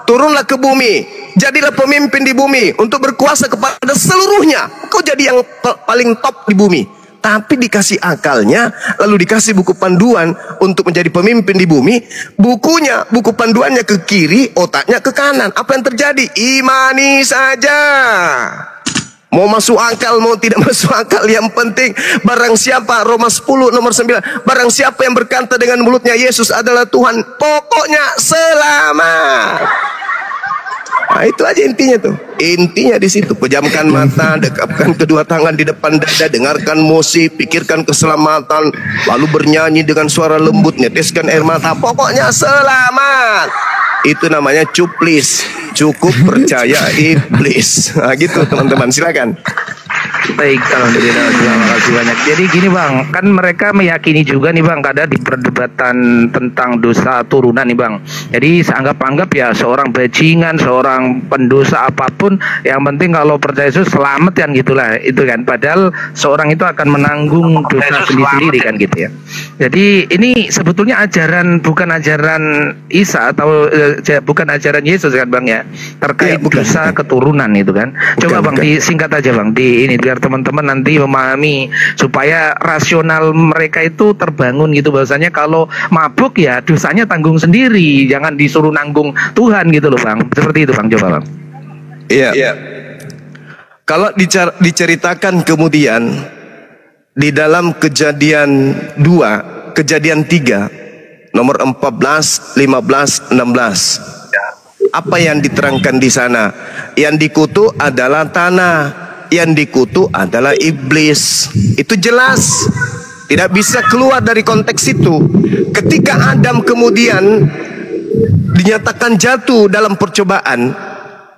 turunlah ke bumi, jadilah pemimpin di bumi untuk berkuasa kepada seluruhnya. Kau jadi yang paling top di bumi. Tapi dikasih akalnya, lalu dikasih buku panduan untuk menjadi pemimpin di bumi. Buku panduannya ke kiri, otaknya ke kanan. Apa yang terjadi? Imani saja. Mau masuk akal, mau tidak masuk akal, yang penting barang siapa, Roma 10 nomor 9, barang siapa yang berkata dengan mulutnya Yesus adalah Tuhan, pokoknya selamat. Nah, itu aja intinya tuh. Intinya di situ. Pejamkan mata, dekapkan kedua tangan di depan dada, dengarkan musik, pikirkan keselamatan, lalu bernyanyi dengan suara lembut, neteskan air mata, pokoknya selamat. Itu namanya cuplis. Cukup percaya iblis. Nah, gitu teman-teman, silakan. Baik, alhamdulillah, terima kasih banyak. Jadi gini Bang, kan mereka meyakini juga nih Bang, ada di perdebatan tentang dosa turunan nih Bang. Jadi anggap ya seorang bajingan, seorang pendosa apapun, yang penting kalau percaya Yesus selamat kan gitulah, itu kan. Padahal seorang itu akan menanggung dosa sendiri kan gitu ya. Jadi ini sebetulnya bukan ajaran Isa atau bukan ajaran Yesus kan Bang ya, terkait dosa keturunan itu kan. Coba Bang disingkat aja Bang di ini biar teman-teman nanti memahami supaya rasional mereka itu terbangun gitu, bahwasanya kalau mabuk ya dosanya tanggung sendiri, jangan disuruh nanggung Tuhan gitu loh Bang. Seperti itu Bang, coba Bang. Iya. Kalau diceritakan kemudian di dalam Kejadian 2, Kejadian 3, nomor 14, 15, 16. Apa yang diterangkan di sana? Yang dikutuk adalah tanah, yang dikutuk adalah iblis. Itu jelas. Tidak bisa keluar dari konteks itu. Ketika Adam kemudian dinyatakan jatuh dalam percobaan,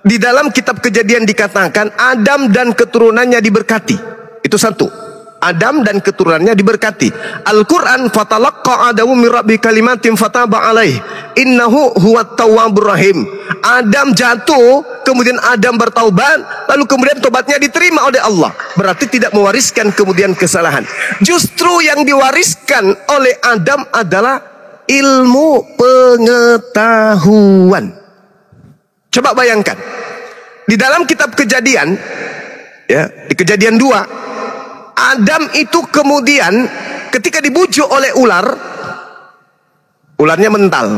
di dalam kitab Kejadian dikatakan Adam dan keturunannya diberkati. Itu satu. Adam dan keturunannya diberkati. Al-Quran, fatalaqqa Adamu min rabbi kalimatin fataba alaih innahu huwat tawwabur rahim. Adam jatuh, kemudian Adam bertaubat, lalu kemudian tobatnya diterima oleh Allah. Berarti tidak mewariskan kemudian kesalahan. Justru yang diwariskan oleh Adam adalah ilmu pengetahuan. Coba bayangkan, di dalam kitab Kejadian, ya, di Kejadian 2, Adam itu kemudian ketika dibujuk oleh ular, ularnya mental.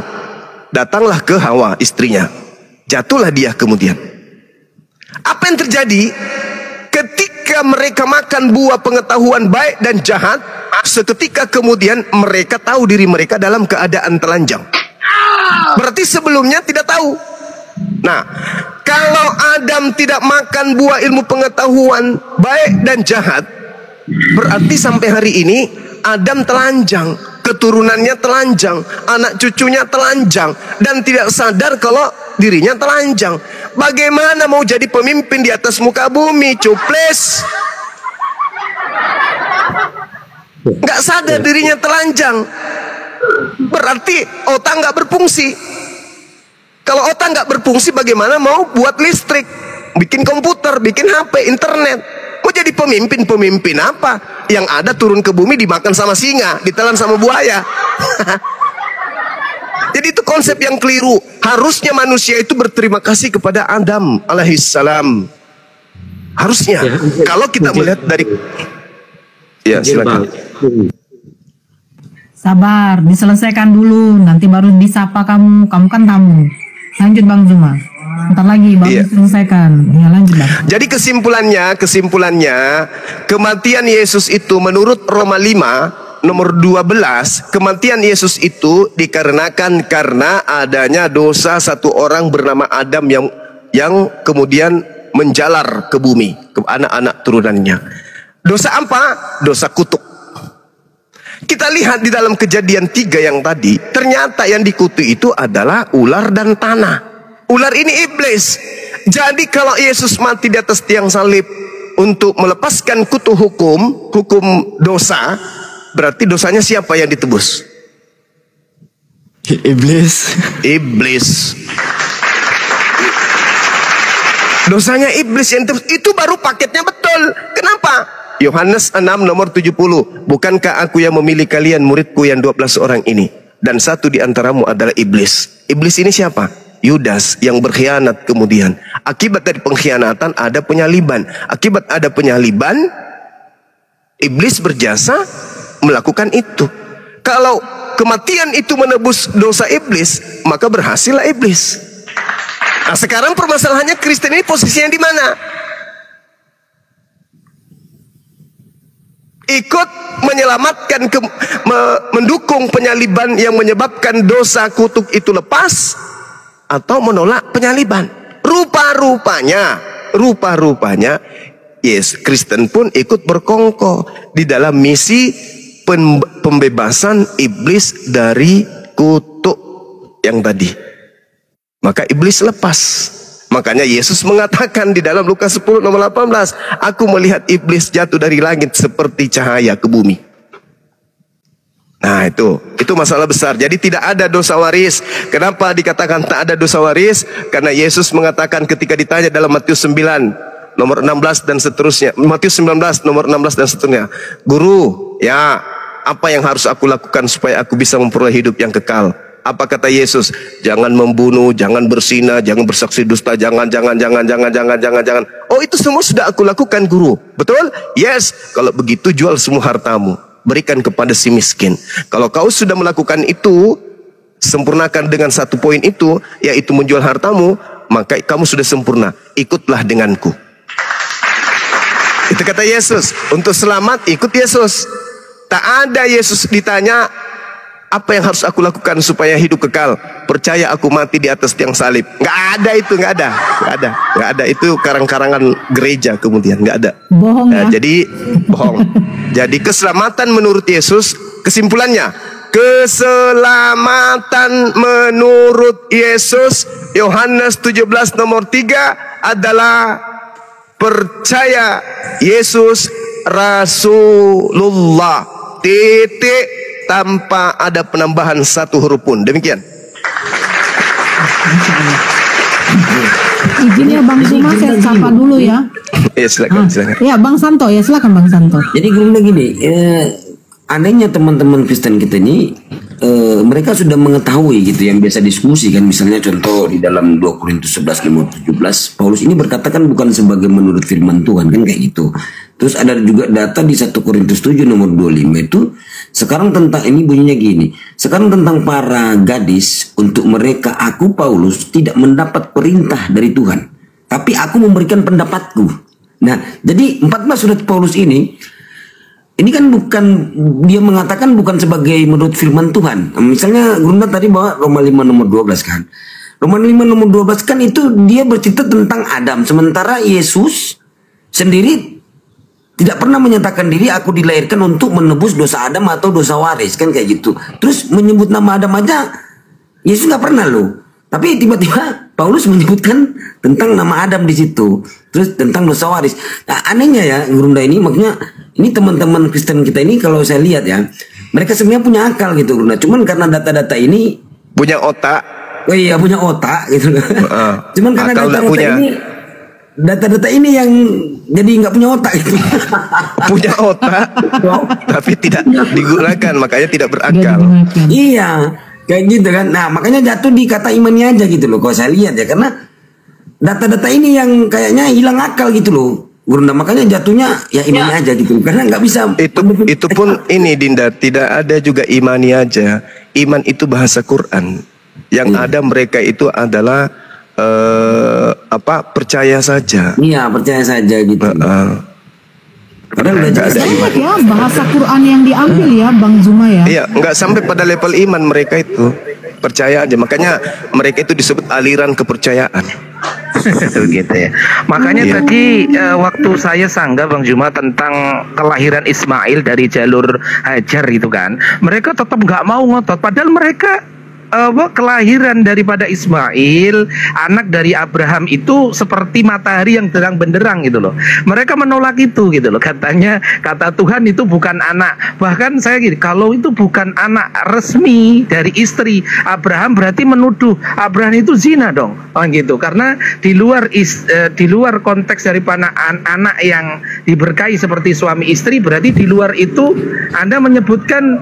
Datanglah ke Hawa, istrinya. Jatuhlah dia kemudian. Apa yang terjadi? Ketika mereka makan buah pengetahuan baik dan jahat, seketika kemudian mereka tahu diri mereka dalam keadaan telanjang. Berarti sebelumnya tidak tahu. Nah, kalau Adam tidak makan buah ilmu pengetahuan baik dan jahat, berarti sampai hari ini Adam telanjang, keturunannya telanjang, anak cucunya telanjang, dan tidak sadar kalau dirinya telanjang. Bagaimana mau jadi pemimpin di atas muka bumi, cuples? Nggak sadar dirinya telanjang, berarti otak nggak berfungsi. Kalau otak nggak berfungsi, bagaimana mau buat listrik, bikin komputer, bikin HP, internet? Mau jadi pemimpin apa? Yang ada turun ke bumi dimakan sama singa, ditelan sama buaya. Jadi itu konsep yang keliru. Harusnya manusia itu berterima kasih kepada Adam alaihissalam. Harusnya. Kalau kita melihat dari, ya silakan. Sabar, diselesaikan dulu, nanti baru disapa kamu. Kamu kan tamu. Lanjut Bang Zuma. Ntar lagi baru diselesaikan. Ya, lanjut Bang. Jadi kesimpulannya kematian Yesus itu menurut Roma 5 nomor 12, kematian Yesus itu dikarenakan karena adanya dosa satu orang bernama Adam yang kemudian menjalar ke bumi, ke anak-anak turunannya. Dosa apa? Dosa kutuk. Kita lihat di dalam Kejadian 3 yang tadi, ternyata yang dikutuk itu adalah ular dan tanah. Ular ini iblis. Jadi kalau Yesus mati di atas tiang salib untuk melepaskan kutuk hukum dosa, berarti dosanya siapa yang ditebus? Iblis. Iblis. Dosanya iblis yang ditebus. Itu baru paketnya betul. Kenapa? Yohanes 6 nomor 70. Bukankah aku yang memilih kalian muridku yang 12 orang ini? Dan satu di antaramu adalah iblis. Iblis ini siapa? Yudas yang berkhianat kemudian. Akibat dari pengkhianatan ada penyaliban. Akibat ada penyaliban, iblis berjasa melakukan itu. Kalau kematian itu menebus dosa iblis, maka berhasillah iblis. Nah sekarang permasalahannya Kristen ini posisinya di mana? Ikut menyelamatkan, mendukung penyaliban yang menyebabkan dosa kutuk itu lepas, atau menolak penyaliban. Rupa-rupanya yes, Kristen pun ikut berkongkol di dalam misi pembebasan iblis dari kutuk yang tadi. Maka iblis lepas. Makanya Yesus mengatakan di dalam Lukas 10 nomor 18, aku melihat iblis jatuh dari langit seperti cahaya ke bumi. Nah itu masalah besar. Jadi tidak ada dosa waris. Kenapa dikatakan tak ada dosa waris? Karena Yesus mengatakan ketika ditanya dalam Matius 9 nomor 16 dan seterusnya, Matius 19 nomor 16 dan seterusnya, Guru, ya apa yang harus aku lakukan supaya aku bisa memperoleh hidup yang kekal? Apa kata Yesus? Jangan membunuh, jangan berzina, jangan bersaksi dusta, jangan. Oh itu semua sudah aku lakukan Guru. Betul? Yes. Kalau begitu jual semua hartamu, berikan kepada si miskin. Kalau kau sudah melakukan itu, sempurnakan dengan satu poin itu, yaitu menjual hartamu, maka kamu sudah sempurna. Ikutlah denganku. Itu kata Yesus. Untuk selamat ikut Yesus. Tak ada Yesus ditanya, Apa yang harus aku lakukan supaya hidup kekal? Percaya aku mati di atas tiang salib. Nggak ada itu, nggak ada. Itu karang-karangan gereja kemudian, nggak ada. Bohong ya. Jadi bohong. Jadi keselamatan menurut Yesus, kesimpulannya, keselamatan menurut Yesus, Yohanes 17 nomor 3 adalah percaya Yesus Rasulullah. Titik. Tanpa ada penambahan satu huruf pun. Demikian. Izin ya Bang Zuma, saya sapa dulu ya. Ya silakan. Ya Bang Santo, ya silakan Bang Santo. Jadi gini, anehnya teman-teman Kristen kita ini, mereka sudah mengetahui gitu yang biasa diskusi kan, misalnya contoh di dalam 2 Korintus 11:17, Paulus ini berkata kan bukan sebagai menurut firman Tuhan kan kayak gitu. Terus ada juga data di 1 Korintus 7 nomor 25 itu, sekarang tentang ini bunyinya gini, sekarang tentang para gadis, untuk mereka aku Paulus tidak mendapat perintah dari Tuhan, tapi aku memberikan pendapatku. Nah, jadi 14 surat Paulus ini kan bukan, dia mengatakan bukan sebagai menurut firman Tuhan. Misalnya Gunda tadi bawa Roma 5 nomor 12 kan. Roma 5 nomor 12 kan itu dia bercerita tentang Adam. Sementara Yesus sendiri tidak pernah menyatakan diri aku dilahirkan untuk menebus dosa Adam atau dosa waris. Kan kayak gitu. Terus menyebut nama Adam aja Yesus nggak pernah loh. Tapi tiba-tiba Paulus menyebutkan tentang nama Adam di situ. Terus tentang dosa waris. Nah, anehnya ya Gurunda ini, makanya ini teman-teman Kristen kita ini kalau saya lihat ya, mereka sebenarnya punya akal gitu Gurunda. Cuman karena data-data ini punya otak. Oh iya, punya otak gitu. Cuman karena data-data ini yang jadi nggak punya otak gitu. Punya otak tapi tidak digunakan, makanya tidak berakal. Iya, kayak gitu kan. Nah, makanya jatuh di kata imannya aja gitu loh. Kalau saya lihat ya, karena data-data ini yang kayaknya hilang akal gitu loh. Gurunda, makanya jatuhnya ya imani aja gitu. Karena nggak bisa. Itu pun ini Dinda, tidak ada juga imani aja. Iman itu bahasa Quran. Yang ada mereka itu adalah percaya saja. Iya, percaya saja gitu. Padahal udah jelas ya bahasa Quran yang diambil ya Bang Zuma ya. Iya, nggak sampai pada level iman mereka itu, percaya aja. Makanya mereka itu disebut aliran kepercayaan. Begitu ya. Makanya tadi waktu saya sanggah Bang Zuma tentang kelahiran Ismail dari jalur Hajar itu kan, mereka tetap nggak mau ngotot. Padahal mereka kelahiran daripada Ismail, anak dari Abraham itu seperti matahari yang terang benderang gitu loh. Mereka menolak itu gitu loh. Katanya, kata Tuhan itu bukan anak. Bahkan saya gini, kalau itu bukan anak resmi dari istri Abraham, berarti menuduh Abraham itu zina dong. Gitu. Karena di luar konteks daripada anak yang diberkahi seperti suami istri, berarti di luar itu Anda menyebutkan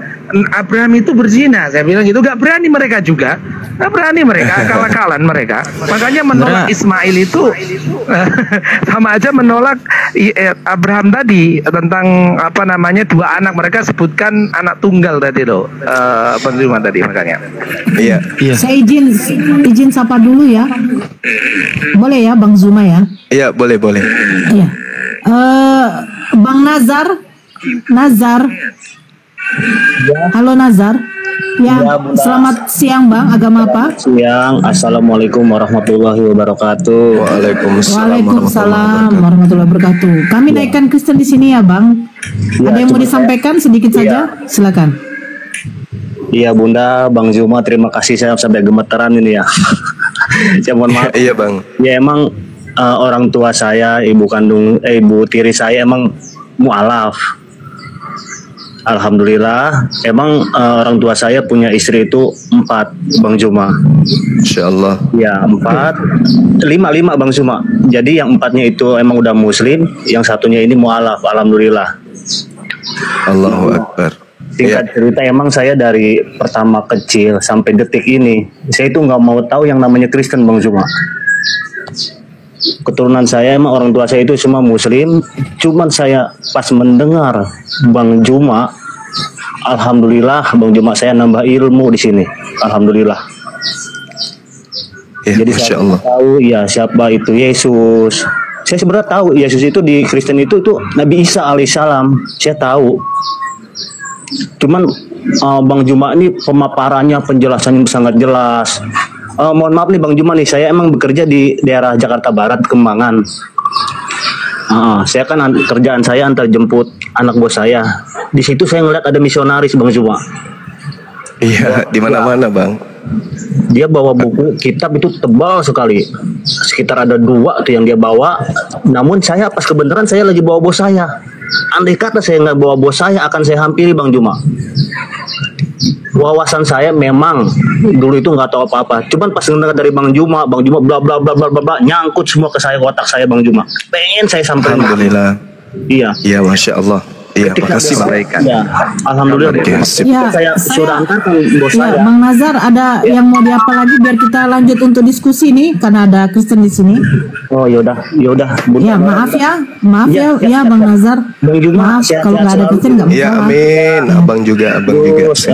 Abraham itu berzina. Saya bilang gitu, gak berani mereka juga, nggak berani mereka, akal-akalan mereka. Makanya menolak Ismail itu sama aja menolak Abraham tadi tentang dua anak, mereka sebutkan anak tunggal tadi loh, Bang Zuma tadi makanya. Iya. Saya izin sapa dulu ya, boleh ya Bang Zuma ya? Iya boleh. Iya. Bang Nazar. Halo Nazar. Ya, selamat siang Bang, agama apa? Siang, Assalamualaikum warahmatullahi wabarakatuh. Waalaikumsalam warahmatullahi wabarakatuh. Kami naikkan Kristen di sini ya Bang. Ada yang mau disampaikan sedikit saja? Silakan. Iya Bunda, Bang Zuma, terima kasih, saya sampai gemeteran ini ya. Saya mohon maaf. Iya Bang. Ya emang orang tua saya, ibu tiri saya emang mualaf. Alhamdulillah, emang orang tua saya punya istri itu 4, Bang Zuma. Insyaallah. Ya 5 Bang Zuma. Jadi yang 4-nya itu emang udah Muslim, yang satunya ini mualaf. Alhamdulillah. Allahu Akbar. Singkat cerita, emang saya dari pertama kecil sampai detik ini, saya itu nggak mau tahu yang namanya Kristen, Bang Zuma. Keturunan saya emang orang tua saya itu semua Muslim, cuman saya pas mendengar Bang Zuma, alhamdulillah Bang Zuma, saya nambah ilmu di sini, alhamdulillah. Jadi saya tahu ya siapa itu Yesus. Saya sebenarnya tahu Yesus itu di Kristen itu Nabi Isa alaihissalam, saya tahu. Cuman Bang Juma ini pemaparannya, penjelasannya sangat jelas. Mohon maaf nih Bang Juma nih, saya emang bekerja di daerah Jakarta Barat, Kembangan. Saya kan kerjaan saya antar jemput anak bos saya. Di situ saya ngeliat ada misionaris Bang Juma. Iya, di mana-mana Bang. Dia bawa buku kitab itu tebal sekali, sekitar ada 2 tuh yang dia bawa. Namun saya pas kebenaran saya lagi bawa bos saya. Andai kata saya nggak bawa bos saya, akan saya hampiri Bang Juma. Wawasan saya memang dulu itu nggak tahu apa-apa. Cuman pas dengar dari Bang Juma bla bla bla bla bla, nyangkut semua ke saya, otak saya Bang Juma. Pengen saya sampaikan. Alhamdulillah. Iya. Iya, Masya Allah. Iya, makasih Bang. Ya, alhamdulillah. Oke, sip. Ya, Saya sudah antarkan bos ya, saya. Bang Nazar, ada yang mau diapa lagi biar kita lanjut untuk diskusi nih karena ada Kristen di sini. Oh yaudah. Ya maaf ya Bang Nazar. Bang Juma, Maaf kalau nggak ada Kristen nggak Ya, masalah. amin. Abang juga. Terus,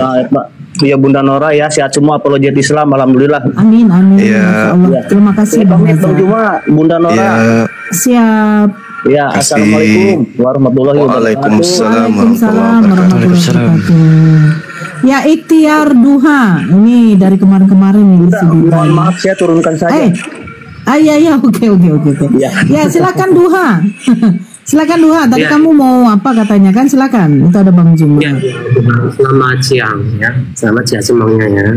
ya Bunda Nora ya, sehat semua apologet Islam, alhamdulillah. Amin. Ya. Masya Allah. Terima kasih Bang Bang Nazar. Juma, Bunda Nora. Ya. Siap. Ya, assalamualaikum warahmatullahi wabarakatuh. Waalaikumsalam Waalaikumsalam warahmatullahi warahmatullahi wabarakatuh. Ya, ikhtiar duha. Ini dari kemarin-kemarin ini Mohon maaf saya turunkan saja. Ya, oke. Ya, silakan duha. Silakan duha. Tadi kamu mau apa katanya kan? Silakan. Itu ada Bang Juma. Ya, selamat siang ya. Selamat siang semuanya ya.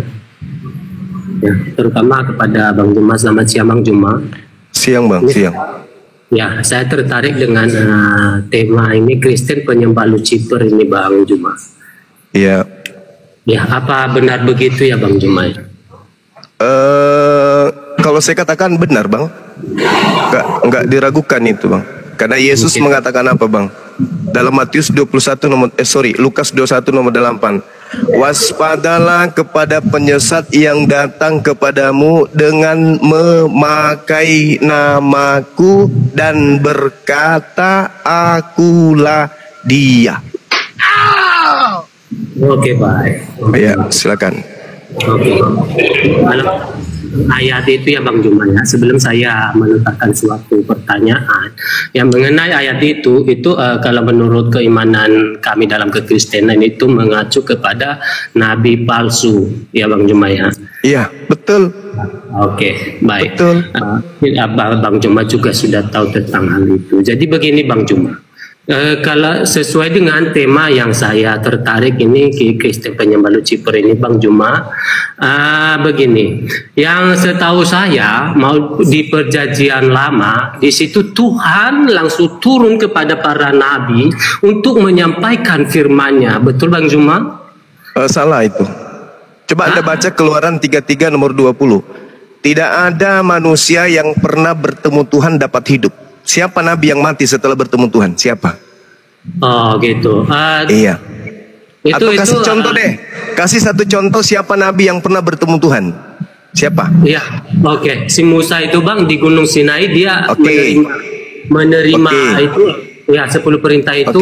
Ya, terutama kepada Bang Juma, selamat siang Bang Juma. Siang Bang, siang. Ya, saya tertarik dengan tema ini Kristen penyembah Lucifer ini Bang Juma. Iya. Ya, apa benar begitu ya Bang Juma? Kalau saya katakan benar Bang, nggak diragukan itu Bang. Karena Yesus mengatakan apa Bang? Dalam Matius 21 Lukas 21 nomor 8. Waspadalah kepada penyesat yang datang kepadamu dengan memakai namaku dan berkata, akulah dia. Oke, baik. Ya, silakan. Oke. Kalau ayat itu ya Bang Juma ya, sebelum saya menetapkan suatu pertanyaan yang mengenai ayat itu kalau menurut keimanan kami dalam kekristenan itu mengacu kepada nabi palsu ya Bang Juma ya. Iya, betul. Oke, baik. Betul. Bang Juma juga sudah tahu tentang hal itu. Jadi begini Bang Juma. Kalau sesuai dengan tema yang saya tertarik ini Kristen penyembah Lucifer ini Bang Juma, begini, yang setahu saya mau di perjanjian lama di situ Tuhan langsung turun kepada para nabi untuk menyampaikan firman-Nya, betul Bang Juma? Salah itu. Coba Anda baca Keluaran 33 nomor 20. Tidak ada manusia yang pernah bertemu Tuhan dapat hidup. Siapa nabi yang mati setelah bertemu Tuhan? Siapa? Oh gitu. Iya. Atau kasih contoh deh. Kasih satu contoh siapa nabi yang pernah bertemu Tuhan? Siapa? Iya. Oke. Si Musa itu Bang di Gunung Sinai dia menerima itu ya 10 perintah itu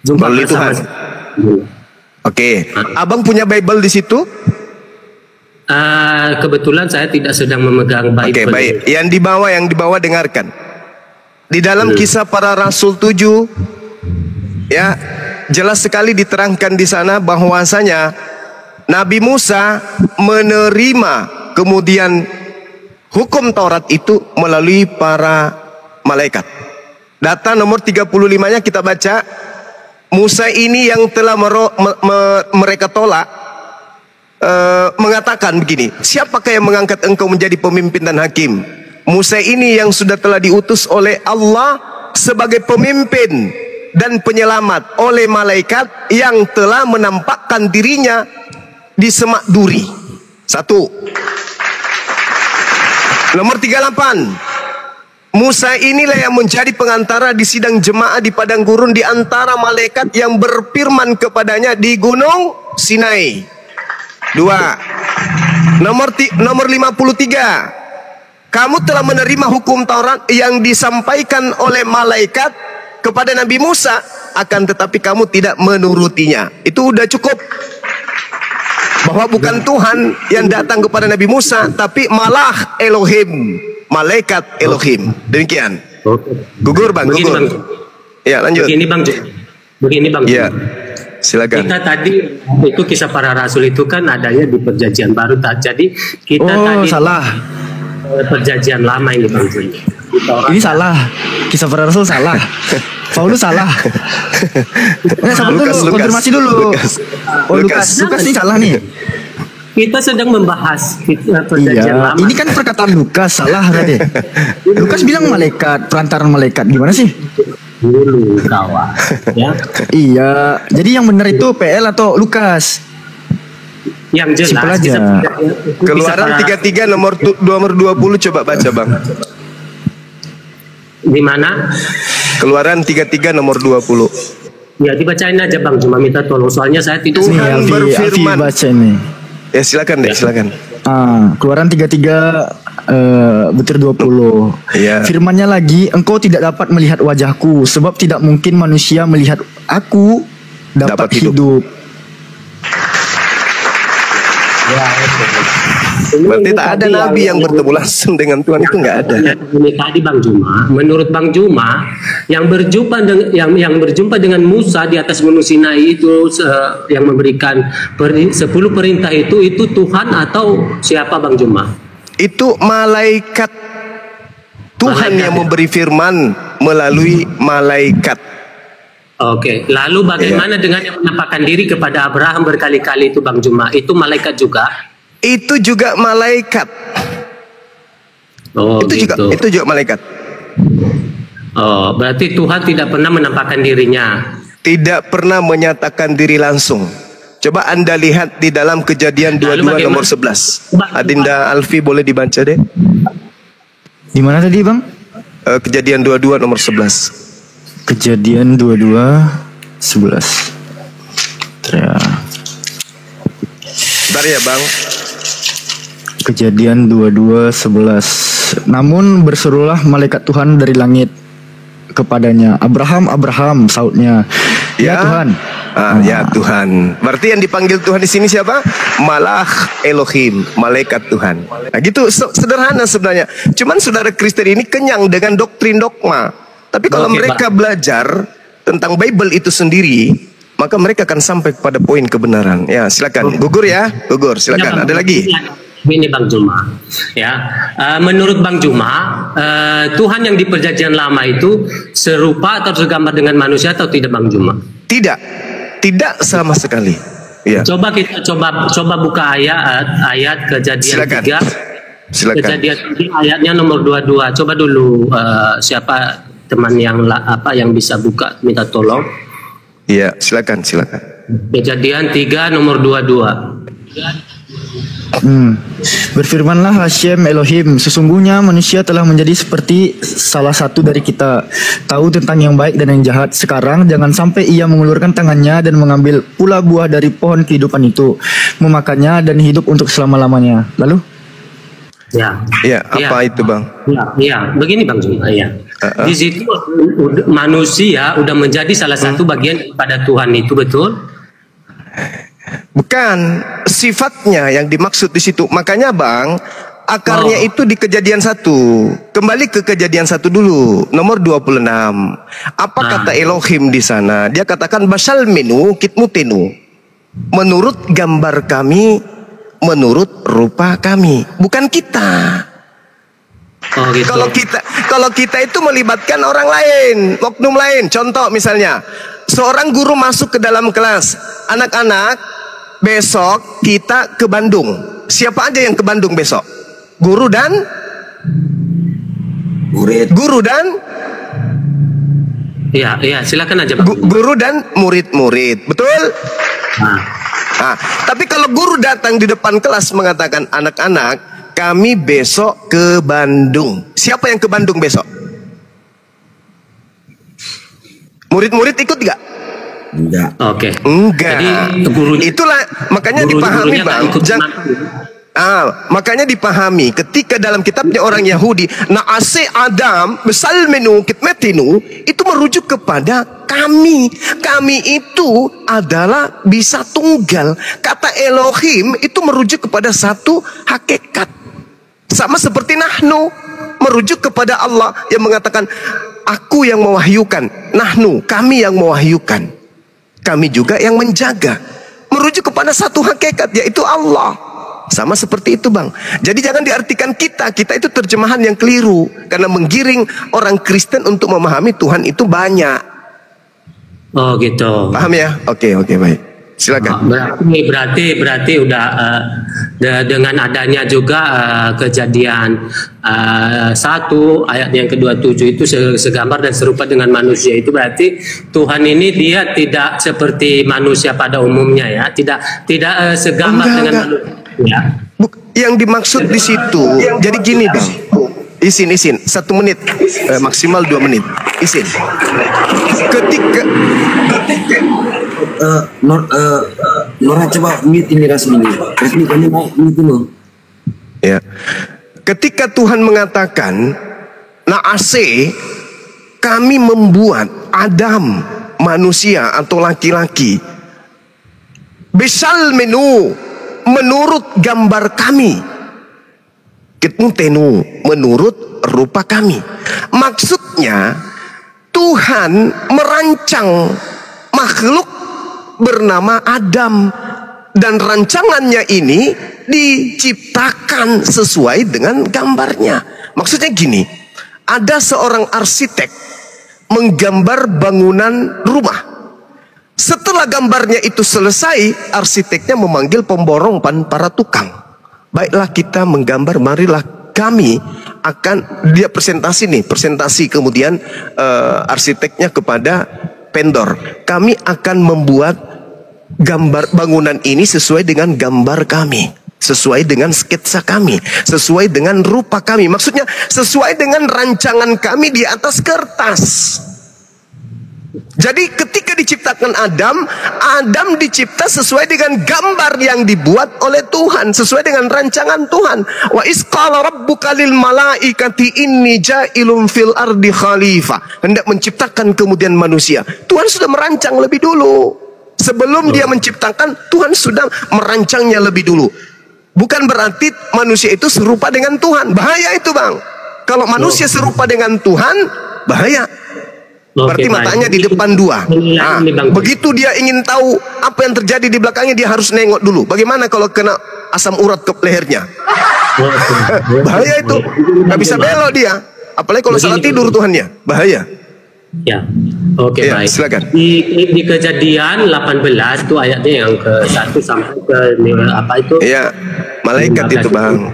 jumpa melalui Tuhan. Oke. Abang punya Bible di situ? Kebetulan saya tidak sedang memegang Bible. Oke, baik. Yang dibawa dengarkan. Di dalam Kisah Para Rasul 7 ya, jelas sekali diterangkan di sana bahwasanya Nabi Musa menerima kemudian hukum Taurat itu melalui para malaikat. Data nomor 35-nya kita baca. Musa ini yang telah mereka tolak mengatakan begini, siapakah yang mengangkat engkau menjadi pemimpin dan hakim? Musa ini yang sudah telah diutus oleh Allah sebagai pemimpin dan penyelamat oleh malaikat yang telah menampakkan dirinya di semak duri. 1. Nomor 38. Musa inilah yang menjadi pengantara di sidang jemaah di padang gurun di antara malaikat yang berfirman kepadanya di gunung Sinai. 2. Nomor 53. Kamu telah menerima hukum Taurat yang disampaikan oleh malaikat kepada Nabi Musa, akan tetapi kamu tidak menurutinya. Itu udah cukup. Bahwa bukan Tuhan yang datang kepada Nabi Musa, tapi malah Elohim, malaikat Elohim. Demikian. Gugur Bang, gugur. Ya, lanjut. Begini Bang. Ya. silakan. Kita tadi itu kisah para rasul itu kan adanya di perjanjian baru. Jadi kita tadi salah. Perjanjian lama ini Bang Jun. Ini salah. Kisah para rasul salah. Paulus salah. Sabar dulu, konfirmasi dulu. Lukas ini salah nih. Kita sedang membahas perjanjian lama. Ini kan perkataan Lukas salah tadi. Lukas bilang malaikat, perantaran malaikat. Gimana sih? Dulu kawan. Ya. Iya. Jadi yang benar itu PL atau Lukas? Yang jelas. Keluaran 33 nomor 20 coba baca Bang. Di mana? Keluaran 33 nomor 20. Ya dibacain aja Bang, cuma minta tolong soalnya saya itu Tuhan berfirman. Baca ini. Ya silakan deh, silakan. Keluaran 33 butir 20. Ya. Firmannya lagi, engkau tidak dapat melihat wajahku, sebab tidak mungkin manusia melihat aku dapat hidup. Ya, berarti tak ada nabi yang bertemu langsung dengan Tuhan, itu nggak ada. Ini tadi Bang Juma, menurut Bang Juma yang berjumpa dengan Musa di atas Gunung Sinai itu yang memberikan 10 perintah itu Tuhan atau siapa Bang Juma? Itu malaikat Tuhan yang memberi firman melalui malaikat. Oke, lalu bagaimana dengan yang menampakkan diri kepada Abraham berkali-kali itu Bang Juma? Itu malaikat juga? Itu juga malaikat. Oh, itu juga malaikat. Oh, berarti Tuhan tidak pernah menampakkan dirinya. Tidak pernah menyatakan diri langsung. Coba Anda lihat di dalam Kejadian 22 nomor 11. Adinda Alfi boleh dibaca deh. Di mana tadi Bang? Kejadian 22 nomor 11. Kejadian 22 11. Bentar ya Bang. Kejadian 22 11. Namun berserulah malaikat Tuhan dari langit kepadanya, Abraham, Abraham, sautnya. Ya Tuhan. Ya Tuhan. Berarti yang dipanggil Tuhan di sini siapa? Malach Elohim, malaikat Tuhan. Nah, gitu sederhana sebenarnya. Cuman saudara Kristen ini kenyang dengan doktrin dogma. Tapi kalau mereka belajar tentang Bible itu sendiri, maka mereka akan sampai kepada poin kebenaran. Ya, silakan. Gugur ya, gugur. Silakan. Ada lagi? Ini Bang Juma. Ya, menurut Bang Juma, Tuhan yang di Perjanjian Lama itu serupa atau segambar dengan manusia atau tidak Bang Juma? Tidak, tidak sama sekali. Ya. Coba kita coba buka ayat Kejadian 3. Silakan. Kejadian 3 ayatnya nomor 22. Coba dulu siapa teman yang bisa buka, minta tolong. Iya, silakan. Kejadian 3 nomor 22. Berfirmanlah Hashem Elohim, sesungguhnya manusia telah menjadi seperti salah satu dari kita, tahu tentang yang baik dan yang jahat. Sekarang jangan sampai ia mengulurkan tangannya dan mengambil pula buah dari pohon kehidupan itu, memakannya dan hidup untuk selama-lamanya. Lalu? Apa itu Bang? Ya, begini Bang Juma. Ya. Di situ manusia udah menjadi salah satu bagian pada Tuhan itu, betul? Bukan, sifatnya yang dimaksud di situ. Makanya Bang, akarnya itu di Kejadian 1. Kembali ke Kejadian 1 dulu, nomor 26. Apa kata Elohim di sana? Dia katakan basal menu kitmutenu. Menurut gambar kami, menurut rupa kami, bukan kita. Gitu. Kalau kita itu melibatkan orang lain, oknum lain. Contoh misalnya, seorang guru masuk ke dalam kelas, anak-anak, besok kita ke Bandung. Siapa aja yang ke Bandung besok? Guru dan murid. Iya, silakan aja Bang. Guru dan murid-murid, betul? Tapi kalau guru datang di depan kelas mengatakan, anak-anak, kami besok ke Bandung. Siapa yang ke Bandung besok? Murid-murid ikut gak? Enggak. Oke. Enggak. Jadi itulah makanya dipahami Bang. Makanya dipahami ketika dalam kitabnya orang Yahudi, na'ase Adam besal menu kitmetinu, itu merujuk kepada kami. Kami itu adalah bisa tunggal. Kata Elohim itu merujuk kepada satu hakikat. Sama seperti nahnu merujuk kepada Allah yang mengatakan aku yang mewahyukan, nahnu kami yang mewahyukan. kami juga yang menjaga. Merujuk kepada satu hakikat, yaitu Allah. Sama seperti itu, Bang. Jadi jangan diartikan kita itu terjemahan yang keliru, karena menggiring orang Kristen untuk memahami Tuhan itu banyak. Oh gitu. Paham ya? Oke, baik. Silakan. Berarti udah dengan adanya juga kejadian 1 ayat yang ke-27 itu segambar dan serupa dengan manusia, itu berarti Tuhan ini dia tidak seperti manusia pada umumnya ya, tidak segambar dengan manusia. Yang dimaksud di situ, jadi gini, Bang. Isin 1 menit, maksimal 2 menit. Isin. Ketika Nora coba mute ini Rasmi kamu mau mute dulu. Ya. Ketika Tuhan mengatakan, "Na'ase, kami membuat Adam manusia atau laki-laki besal menu menurut gambar kami, ketemu menurut rupa kami." Maksudnya Tuhan merancang makhluk bernama Adam, dan rancangannya ini diciptakan sesuai dengan gambarnya. Maksudnya gini, ada seorang arsitek menggambar bangunan rumah. Setelah gambarnya itu selesai, arsiteknya memanggil pemborong para tukang. Baiklah kita menggambar, marilah kami akan dia presentasi kemudian arsiteknya kepada vendor. Kami akan membuat gambar bangunan ini sesuai dengan gambar kami, sesuai dengan sketsa kami, sesuai dengan rupa kami. Maksudnya sesuai dengan rancangan kami di atas kertas. Jadi ketika diciptakan Adam dicipta sesuai dengan gambar yang dibuat oleh Tuhan, sesuai dengan rancangan Tuhan. Wa isqala rabbuka lil malaikati inni ja'ilun fil ardi khalifah. Hendak menciptakan kemudian manusia. Tuhan sudah merancang lebih dulu. Sebelum dia menciptakan, Tuhan sudah merancangnya lebih dulu. Bukan berarti manusia itu serupa dengan Tuhan. Bahaya itu, Bang. Kalau manusia serupa dengan Tuhan, bahaya. Berarti matanya di depan 2. Nah, begitu dia ingin tahu apa yang terjadi di belakangnya, dia harus nengok dulu. Bagaimana kalau kena asam urat ke lehernya? Bahaya itu. Nggak bisa belok dia. Apalagi kalau salah tidur Tuhannya. Bahaya. Ya, oke, baik. Silakan. Di Kejadian 18 itu ayatnya yang ke-1 sampai ke apa itu? Iya, malaikat itu, Bang.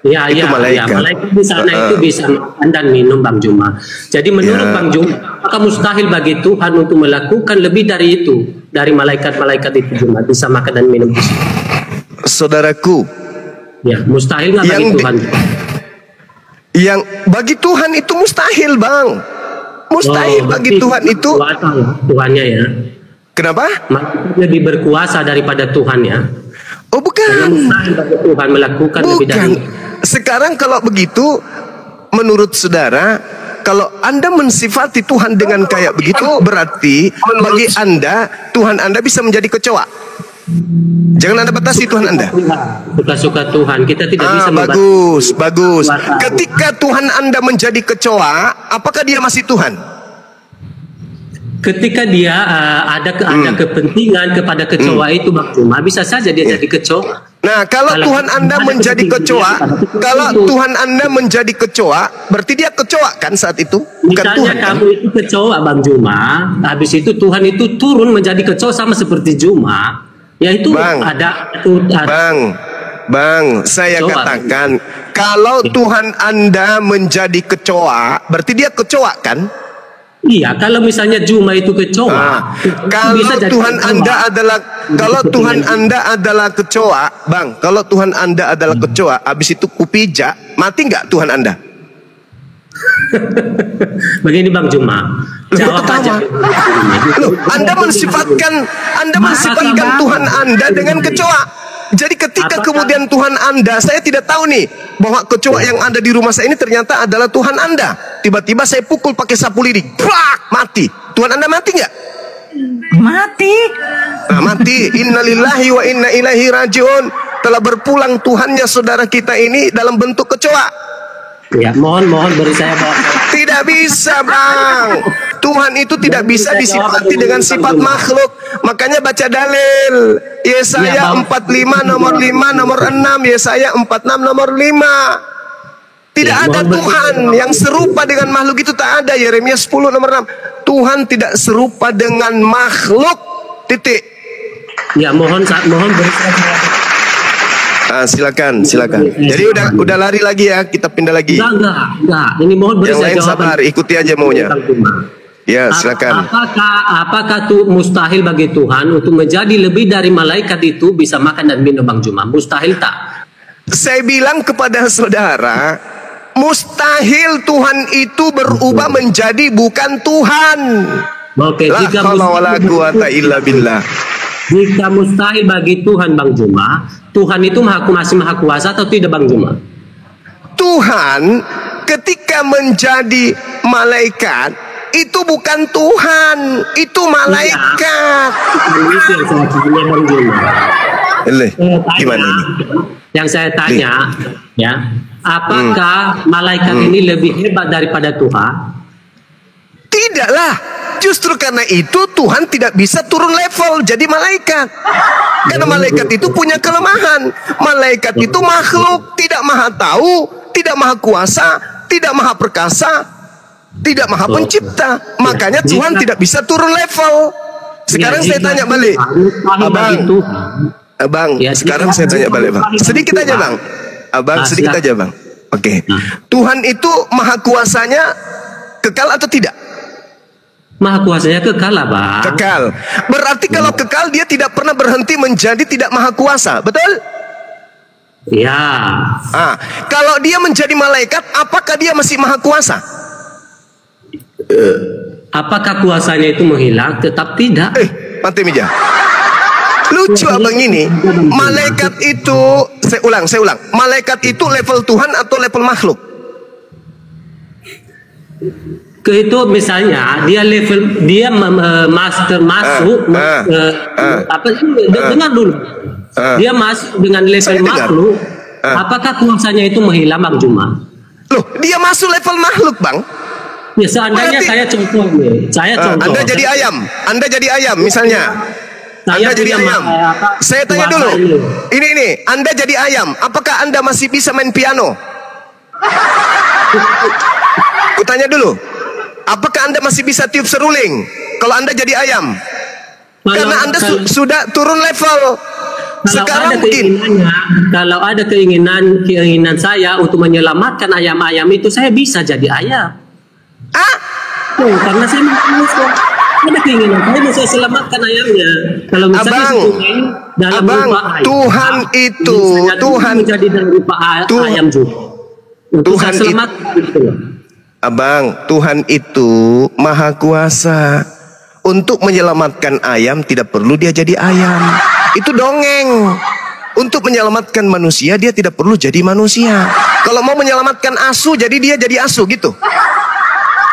Iya, malaikat di sana itu bisa makan dan minum, Bang Juma. Jadi menurut Bang Juma, apakah mustahil bagi Tuhan untuk melakukan lebih dari itu, dari malaikat-malaikat itu Juma bisa makan dan minum? Saudaraku, ya mustahil nggak bagi Tuhan? Yang bagi Tuhan itu mustahil, Bang. Mustahil bagi Tuhan itu. Tuhannya ya. Kenapa? Lebih berkuasa daripada Tuhan ya. Oh bukan. Mustahil bagi Tuhan melakukan lebih dari itu. Sekarang kalau begitu, menurut saudara, kalau Anda mensifati Tuhan dengan kayak begitu, berarti bagi Anda, Tuhan Anda bisa menjadi kecoa. Jangan Anda batasi Tuhan Anda. Suka-suka Tuhan, kita tidak bisa bagus. Ketika Tuhan Anda menjadi kecoa, apakah dia masih Tuhan? Ketika dia ada kepentingan kepada kecoa itu, Bang Juma, bisa saja dia jadi kecoa. Nah, kalau Tuhan Anda menjadi kecoa, berarti dia kecoa kan saat itu? Bukan Misalnya Tuhan, kamu itu kecoa, Bang Juma, habis itu Tuhan itu turun menjadi kecoa sama seperti Juma. Yaitu Bang, saya katakan, kalau Tuhan Anda menjadi kecoa, berarti dia kecoa kan? Iya, kalau misalnya Juma itu kecoa, kalau Tuhan Anda adalah kecoa, Bang, kalau Tuhan Anda adalah kecoa, habis itu kupijak, mati nggak Tuhan Anda? Begini Bang Juma, jawab aja. Anda mensifatkan Tuhan Anda dengan kecoa. Jadi ketika kemudian Tuhan Anda, saya tidak tahu nih bahwa kecoa yang ada di rumah saya ini ternyata adalah Tuhan Anda. Tiba-tiba saya pukul pakai sapu lidi, plak, mati. Tuhan Anda mati nggak? Mati. Nah, mati. Innalillahi wa inna ilaihi rajiun. Telah berpulang Tuhannya saudara kita ini dalam bentuk kecoa. Ya, mohon beri saya bawa. Tidak bisa, Bang. Tuhan itu tidak bisa disifati dengan sifat makhluk. Makanya baca dalil. Yesaya 45 nomor 5 nomor 6, Yesaya 46 nomor 5. Tidak ada Tuhan yang serupa dengan makhluk, itu tak ada. Yeremia 10 nomor 6. Tuhan tidak serupa dengan makhluk. Titik. Ya, mohon beri silakan. Jadi udah lari lagi ya, kita pindah lagi. Enggak. Ini mohon beri yang lain jawaban. sabar, ikuti aja maunya. Ya, silakan. Apakah itu mustahil bagi Tuhan untuk menjadi lebih dari malaikat itu bisa makan dan minum, Bang Juma? Mustahil tak? Saya bilang kepada saudara, mustahil Tuhan itu berubah menjadi bukan Tuhan. Oke, jika mustahil bagi Tuhan, Bang Juma, Tuhan itu masih maha kuasa atau tidak, Bang Juma? Tuhan ketika menjadi malaikat itu bukan Tuhan, itu malaikat. Itu yang saya tanya, Bang Juma. Gimana ini? Yang saya tanya, ya, apakah malaikat ini lebih hebat daripada Tuhan? Tidaklah. Justru karena itu Tuhan tidak bisa turun level jadi malaikat. Karena malaikat itu punya kelemahan. Malaikat itu makhluk, tidak maha tahu, tidak maha kuasa, tidak maha perkasa, tidak maha pencipta. Makanya Tuhan tidak bisa turun level. Sekarang saya tanya balik, Abang, sekarang saya tanya balik, Bang. Sedikit aja, Bang. Abang, sedikit aja, Bang. Oke. Tuhan itu maha kuasanya kekal atau tidak? Maha kuasanya kekal lah, Bang. Kekal. Berarti kalau kekal dia tidak pernah berhenti menjadi tidak maha kuasa, betul? Ya. Kalau dia menjadi malaikat, apakah dia masih maha kuasa? Apakah kuasanya itu menghilang? Tetap tidak. Pantai meja. Lucu abang ini. Malaikat itu, saya ulang. Malaikat itu level Tuhan atau level makhluk? Itu misalnya dia master masuk dengar dulu. Dia masuk dengan level makhluk. Apakah kuasanya itu menghilang, Bang Juma? Loh, dia masuk level makhluk, Bang. Ya, seandainya saya contoh nih. Anda jadi ayam misalnya. Anda jadi ayam. Saya tanya dulu. Ini, Anda jadi ayam. Apakah Anda masih bisa main piano? Kutanya dulu. Apakah Anda masih bisa tiup seruling kalau Anda jadi ayam? Karena Anda sudah turun level. Sekarang kalau ada keinginan saya untuk menyelamatkan ayam-ayam itu, saya bisa jadi ayam. Karena saya ada keinginan saya bisa selamatkan ayamnya. Kalau misalnya dalam rupa ayam, Tuhan menjadi dalam rupa ayam juga. Tuhan itu, Abang, Tuhan itu maha kuasa. Untuk menyelamatkan ayam tidak perlu dia jadi ayam. Itu dongeng. Untuk menyelamatkan manusia dia tidak perlu jadi manusia. Kalau mau menyelamatkan asu, jadi dia jadi asu gitu.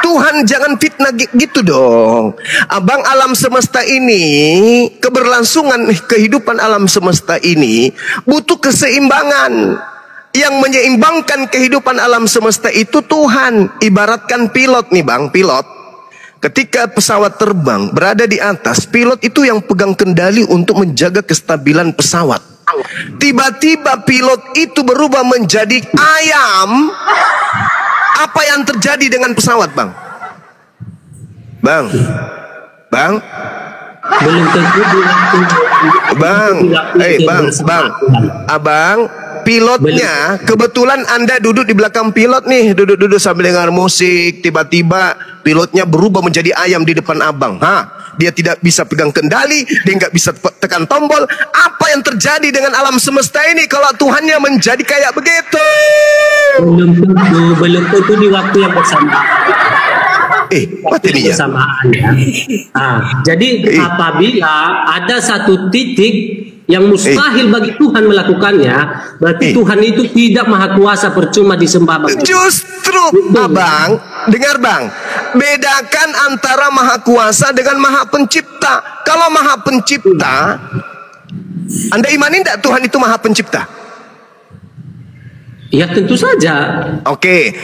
Tuhan jangan fitnah gitu dong. Abang, alam semesta ini, keberlangsungan kehidupan alam semesta ini butuh keseimbangan. Yang menyeimbangkan kehidupan alam semesta itu Tuhan. Ibaratkan pilot nih, Bang, pilot. Ketika pesawat terbang berada di atas, pilot itu yang pegang kendali untuk menjaga kestabilan pesawat. Tiba-tiba pilot itu berubah menjadi ayam. Apa yang terjadi dengan pesawat, Bang? Bang. Belum tentu. Bang. Abang, pilotnya, kebetulan Anda duduk di belakang pilot nih, duduk sambil dengar musik, tiba-tiba pilotnya berubah menjadi ayam di depan abang. Dia tidak bisa pegang kendali, dia nggak bisa tekan tombol. Apa yang terjadi dengan alam semesta ini kalau Tuhannya menjadi kayak begitu? Belum tentu di waktu yang bersamaan. Mati nih ya. Jadi apabila ada satu titik yang mustahil bagi Tuhan melakukannya, berarti Tuhan itu tidak maha kuasa, percuma disembah. Justru, Abang, dengar Bang, bedakan antara maha kuasa dengan maha pencipta. Kalau maha pencipta, Anda imani tidak Tuhan itu maha pencipta? Ya tentu saja. Oke.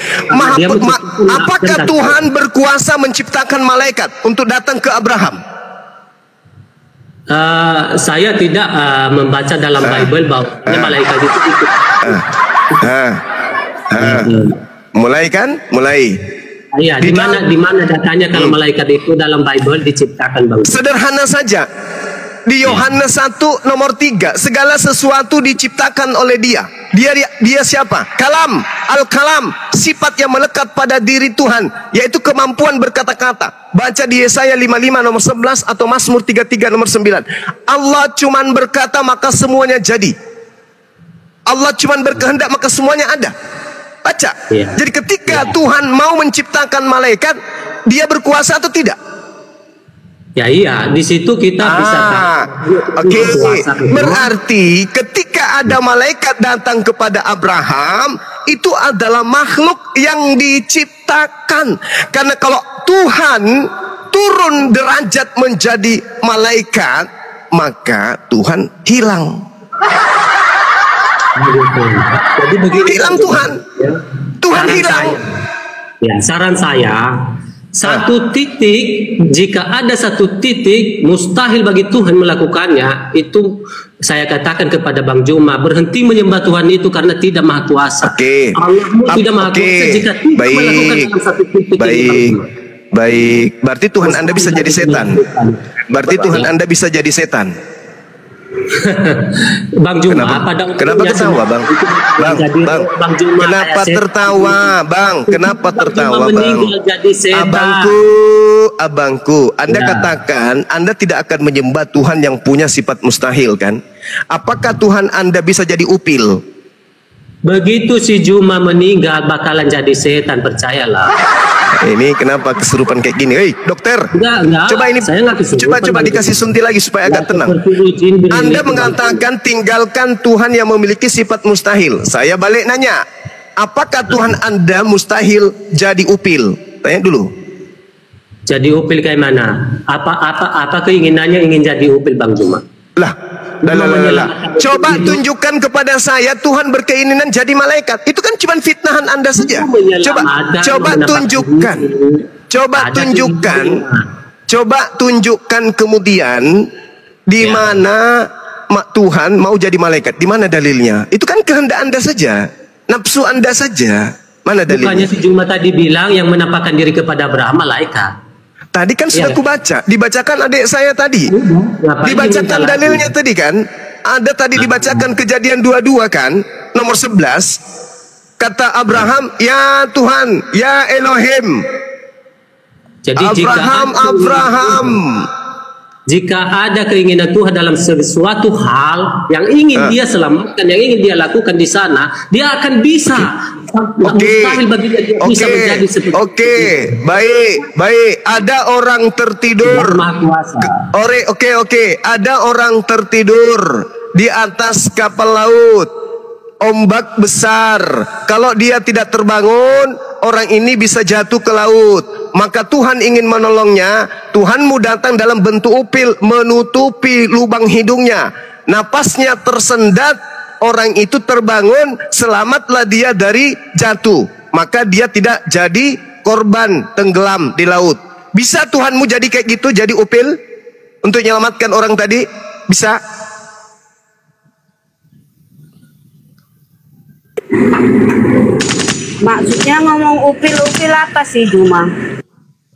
Apakah Tuhan berkuasa menciptakan malaikat untuk datang ke Abraham? Saya tidak membaca dalam Bible bahwa malaikat itu ikut. Mulai kan? Mulai. Iya, di mana datanya kalau malaikat itu dalam Bible diciptakan, Bang? Sederhana saja. Di Yohanes 1 nomor 3, segala sesuatu diciptakan oleh Dia. Dia siapa? Kalam, Al-Kalam, sifat yang melekat pada diri Tuhan, yaitu kemampuan berkata-kata. Baca di Yesaya 55 nomor 11 atau Mazmur 33 nomor 9. Allah cuman berkata maka semuanya jadi. Allah cuman berkehendak maka semuanya ada. Baca. Jadi ketika Tuhan mau menciptakan malaikat, Dia berkuasa atau tidak? Ya iya, di situ kita bisa Oke. Berarti ketika ada malaikat datang kepada Abraham, itu adalah makhluk yang diciptakan. Karena kalau Tuhan turun derajat menjadi malaikat, maka Tuhan hilang. Jadi begini, hilang Tuhan. Tuhan hilang. Saran saya, satu titik, jika ada satu titik mustahil bagi Tuhan melakukannya, itu saya katakan kepada Bang Juma, berhenti menyembah Tuhan itu karena tidak maha kuasa. Allahmu tidak maha kuasa jika tidak melakukan dalam satu titik. Baik. Berarti Tuhan Anda bisa jadi setan. Berarti Tuhan Anda bisa jadi setan. Bang Juma, kenapa ketawa, Bang? Bang Juma, kenapa tertawa, Bang? Kenapa tertawa, Bang? Abangku, Anda katakan Anda tidak akan menyembah Tuhan yang punya sifat mustahil, kan? Apakah Tuhan Anda bisa jadi upil? Begitu si Juma meninggal bakalan jadi setan, percayalah. Ini kenapa kesurupan kayak gini? Hei, dokter. Coba ini, coba dikasih suntik lagi supaya agak tenang. Anda mengatakan tinggalkan Tuhan yang memiliki sifat mustahil. Saya balik nanya, apakah Tuhan Anda mustahil jadi upil? Tanya dulu. Jadi upil kayak mana? Apa keinginannya ingin jadi upil, Bang Juma? Coba tunjukkan kepada saya Tuhan berkeinginan jadi malaikat. Itu kan cuma fitnahan Anda saja. Coba tunjukkan kemudian di mana Tuhan mau jadi malaikat. Di mana dalilnya? Itu kan kehendak Anda saja, nafsu Anda saja. Mana dalilnya? Bukannya si Juma tadi bilang yang menampakkan diri kepada Abraham malaikat. Tadi kan sudah kubaca, dibacakan adik saya tadi. Dibacakan dalilnya tadi kan. Ada tadi dibacakan Kejadian 22 kan, nomor 11. Kata Abraham, ya Tuhan, ya Elohim. Jadi Abraham. Jika ada keinginan Tuhan dalam sesuatu hal yang ingin dia selamatkan, yang ingin dia lakukan di sana, dia akan bisa. Mustahil bagi dia bisa menjadi seperti itu. Baik. Ada orang tertidur. Ada orang tertidur di atas kapal laut. Ombak besar. Kalau dia tidak terbangun, orang ini bisa jatuh ke laut. Maka Tuhan ingin menolongnya. Tuhanmu datang dalam bentuk upil, menutupi lubang hidungnya. Napasnya tersendat, orang itu terbangun, selamatlah dia dari jatuh. Maka dia tidak jadi korban tenggelam di laut. Bisa Tuhanmu jadi kayak gitu, jadi upil untuk menyelamatkan orang tadi? Bisa? Maksudnya ngomong upil-upil apa sih, Juma?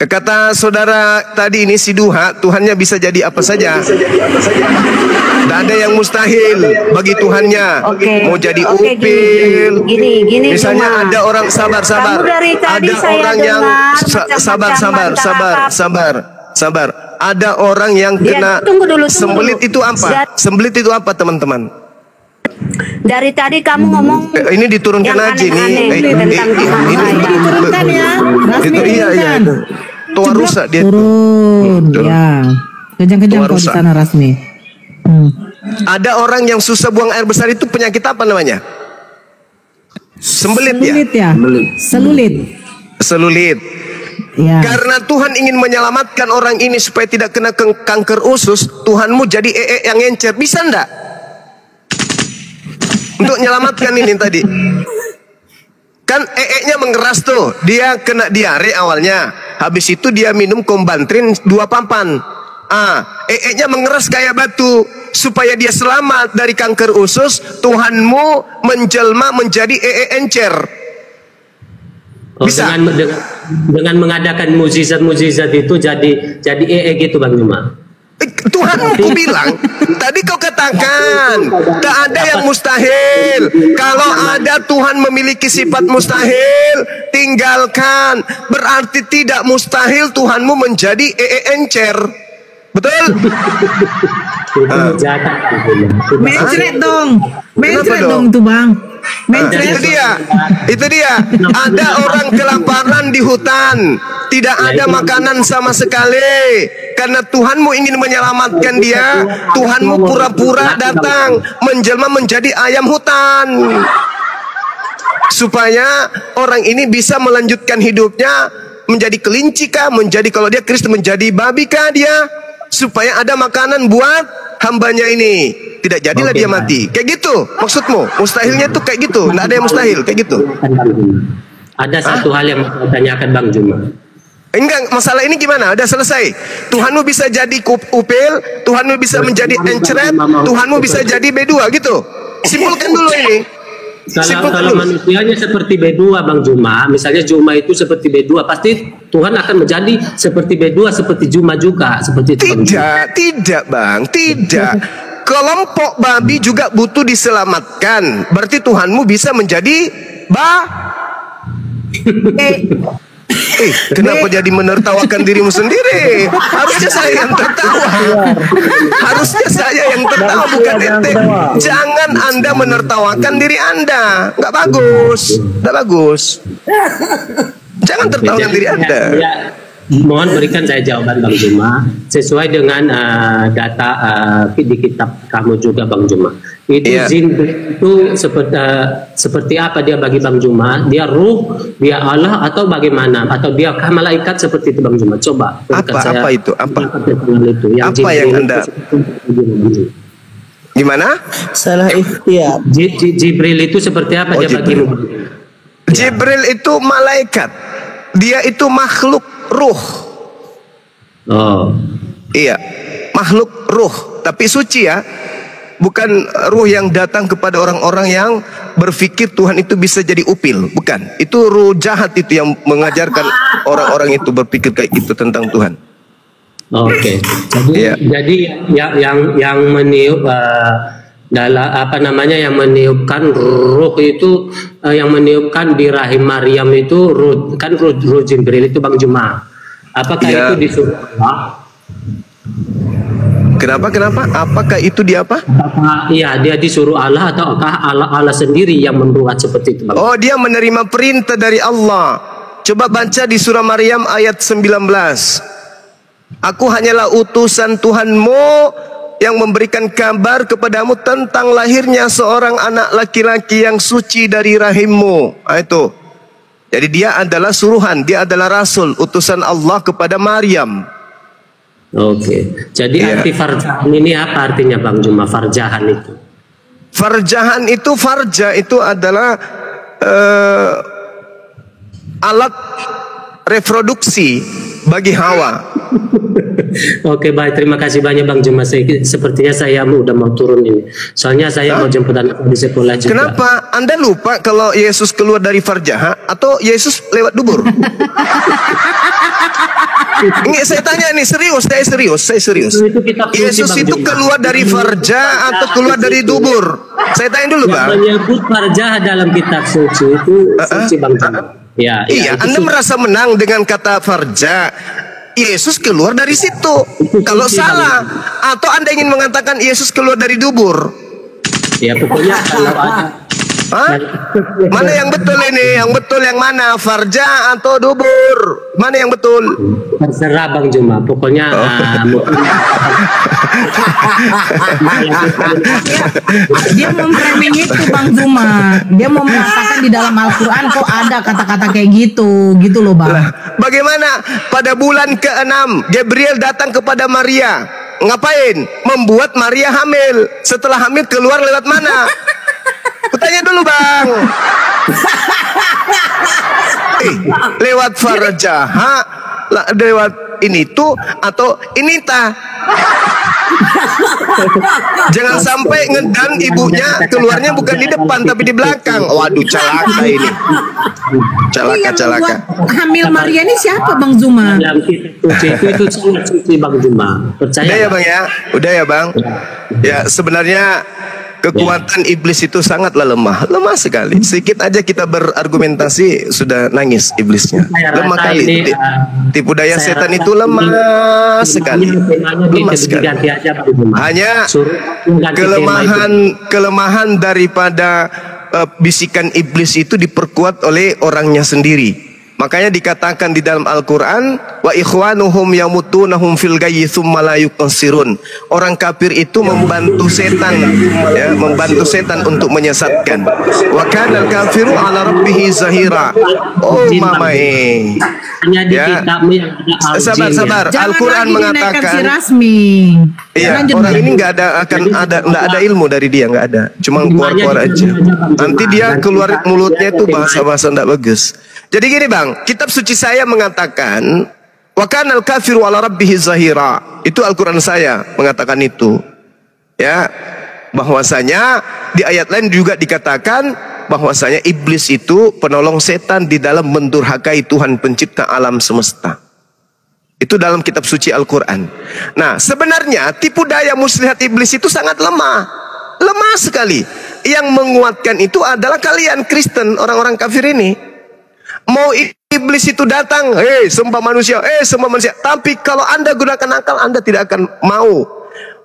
Kata saudara tadi ini si Duha, Tuhannya bisa jadi apa saja. Tidak ada yang mustahil bagi Tuhannya. Mau jadi upil. Gini, misalnya Juma. Ada orang sabar. Ada orang yang sabar. Ada orang yang kena sembelit itu apa? Sembelit itu apa, teman-teman? Dari tadi kamu ngomong ini diturunkan aja nih. Diturunkan ya. Itu iya. Tua rusak dia. Turun. Ya. Kejang-kejang kok di sana Rasmi. Ada orang yang susah buang air besar itu penyakit apa namanya? Sembelit ya? Selulit. Ya. Karena Tuhan ingin menyelamatkan orang ini supaya tidak kena kanker usus, Tuhanmu jadi yang encer. Bisa enggak? Untuk menyelamatkan ini tadi. Kan nya mengeras tuh. Dia kena diare awalnya. Habis itu dia minum Kombantrin 2 papan. nya mengeras kayak batu. Supaya dia selamat dari kanker usus, Tuhanmu menjelma menjadi encer. Bisa. Dengan mengadakan mukjizat-mukjizat itu jadi gitu Bang Juma. Tuhanku bilang, tadi kau katakan tak ada yang mustahil. Kalau ada Tuhan memiliki sifat mustahil, tinggalkan. Berarti tidak mustahil Tuhanmu menjadi encer. Betul? Mencret dong. Mencret dong tuh Bang. Itu dia. Ada orang kelaparan di hutan, tidak ada makanan sama sekali. Karena Tuhanmu ingin menyelamatkan dia, Tuhanmu pura-pura datang, menjelma menjadi ayam hutan, supaya orang ini bisa melanjutkan hidupnya menjadi kelinci kah, menjadi kalau dia Kristen menjadi babi kah dia, supaya ada makanan buat hambanya ini. Tidak jadilah dia mati. Kayak gitu maksudmu? Mustahilnya tuh kayak gitu. Nggak ada yang mustahil kayak gitu. Ada satu hal yang mau tanyakan Bang Juma. Enggak, masalah ini gimana? Udah selesai. Tuhanmu bisa jadi upil, Tuhanmu bisa menjadi encret, Tuhanmu bisa jadi B2 gitu. Simpulkan dulu ini. Kalau manusianya seperti B2 Bang Juma, misalnya Juma itu seperti B2, pasti Tuhan akan menjadi seperti B2, seperti Juma juga, seperti itu. Tidak Bang, tidak. Kelompok babi juga butuh diselamatkan. Berarti Tuhanmu bisa menjadi kenapa jadi menertawakan dirimu sendiri? Harusnya saya yang tertawa. Harusnya saya yang tertawa, bukan ente. Jangan Anda menertawakan diri Anda. Nggak bagus. Nggak bagus. Jangan tertawakan diri Anda. Mohon berikan saya jawaban Bang Juma sesuai dengan data di kitab kamu juga Bang Juma. Itu jin itu seperti apa dia bagi Bang Juma? Dia ruh, dia Allah atau bagaimana? Atau dia malaikat seperti itu Bang Juma? Coba apa itu? Yang apa yang Anda gimana? Salah ikhtiar. Jibril itu seperti apa dia bagimu? Jibril itu malaikat. Dia itu makhluk ruh. Iya, makhluk ruh, tapi suci ya. Bukan ruh yang datang kepada orang-orang yang berpikir Tuhan itu bisa jadi upil. Bukan, itu ruh jahat itu yang mengajarkan orang-orang itu berpikir kayak gitu tentang Tuhan. Oke. Jadi yang meniup dalam yang meniupkan ruh itu, yang meniupkan di rahim Maryam itu ruh Jibril itu Bang Juma. Apakah itu disuruh Allah? Kenapa? Apakah itu dia apa? Iya, dia disuruh Allah ataukah Allah sendiri yang membuat seperti itu Bang? Oh, dia menerima perintah dari Allah. Coba baca di surah Maryam ayat 19. Aku hanyalah utusan Tuhanmu yang memberikan kabar kepadamu tentang lahirnya seorang anak laki-laki yang suci dari rahimmu. Itu. Jadi dia adalah suruhan, dia adalah rasul, utusan Allah kepada Maryam. Oke. Jadi arti farjahan ini apa artinya Bang Juma? Farjahan itu. Farjahan itu, farja itu adalah alat reproduksi bagi Hawa. Oke, baik, terima kasih banyak Bang Juma. Sepertinya saya udah mau turun ini. Soalnya saya mau jemput anak di sekolah juga. Kenapa? Anda lupa kalau Yesus keluar dari farjah atau Yesus lewat dubur? Ini saya tanya nih, saya serius. Yesus itu keluar dari farjah atau keluar dari dubur? Saya tanya dulu, Bang. Yang menyebut farjah dalam kitab suci itu suci Bang Juma. Iya, Anda merasa menang dengan kata farja. Yesus keluar dari situ. Kalau salah, atau Anda ingin mengatakan Yesus keluar dari dubur? Ya pokoknya kalau ada. Mana yang betul ini? Yang betul yang mana? Farja atau dubur? Mana yang betul? Terserah Bang Juma. Pokoknya dia memframing itu Bang Juma. Dia mau mengatakan di dalam Al-Quran kok ada kata-kata kayak gitu loh Bang. Bagaimana pada bulan ke-6 Gabriel datang kepada Maria? Ngapain? Membuat Maria hamil. Setelah hamil keluar lewat mana? Kutanya dulu Bang. lewat Farajaha, lewat ini tuh atau ini tah. Jangan sampai ngedan ibunya keluarnya bukan di depan tapi di belakang. Waduh, celaka ini. Celaka. Hamil Maria ini siapa Bang Zuma? Itu sangat suci Bang Zuma. Percaya. Udah ya Bang ya? Udah ya Bang? Ya sebenarnya kekuatan iblis itu sangatlah lemah sekali. Sedikit aja kita berargumentasi sudah nangis iblisnya. Lemah kali. Tipu daya setan itu lemah sekali. Lemah sekali. Hanya kelemahan daripada bisikan iblis itu diperkuat oleh orangnya sendiri. Makanya dikatakan di dalam Al-Quran, wa ikhwanuhum yamutunahum fil gayyi tsumma la yuqsirun. Orang kafir itu membantu setan, ya, membantu setan untuk menyesatkan. Wa kana al-kafiru ala rabbih zahira. Oh mamae. Ya. Sabar. Al-Quran mengatakan iya, orang ini nggak ada ilmu dari dia, nggak ada. Cuma keluar aja. Nanti dia keluar mulutnya itu bahasa-bahasa nggak bagus. Jadi gini Bang, kitab suci saya mengatakan wa kanal kafiru ala rabbih zahira. Itu Al-Qur'an saya mengatakan itu. Ya, bahwasanya di ayat lain juga dikatakan bahwasanya iblis itu penolong setan di dalam mendurhakai Tuhan pencipta alam semesta. Itu dalam kitab suci Al-Qur'an. Nah, sebenarnya tipu daya muslihat iblis itu sangat lemah. Lemah sekali. Yang menguatkan itu adalah kalian Kristen, orang-orang kafir ini. Mau iblis itu datang, sembah manusia, tapi kalau Anda gunakan akal, Anda tidak akan mau.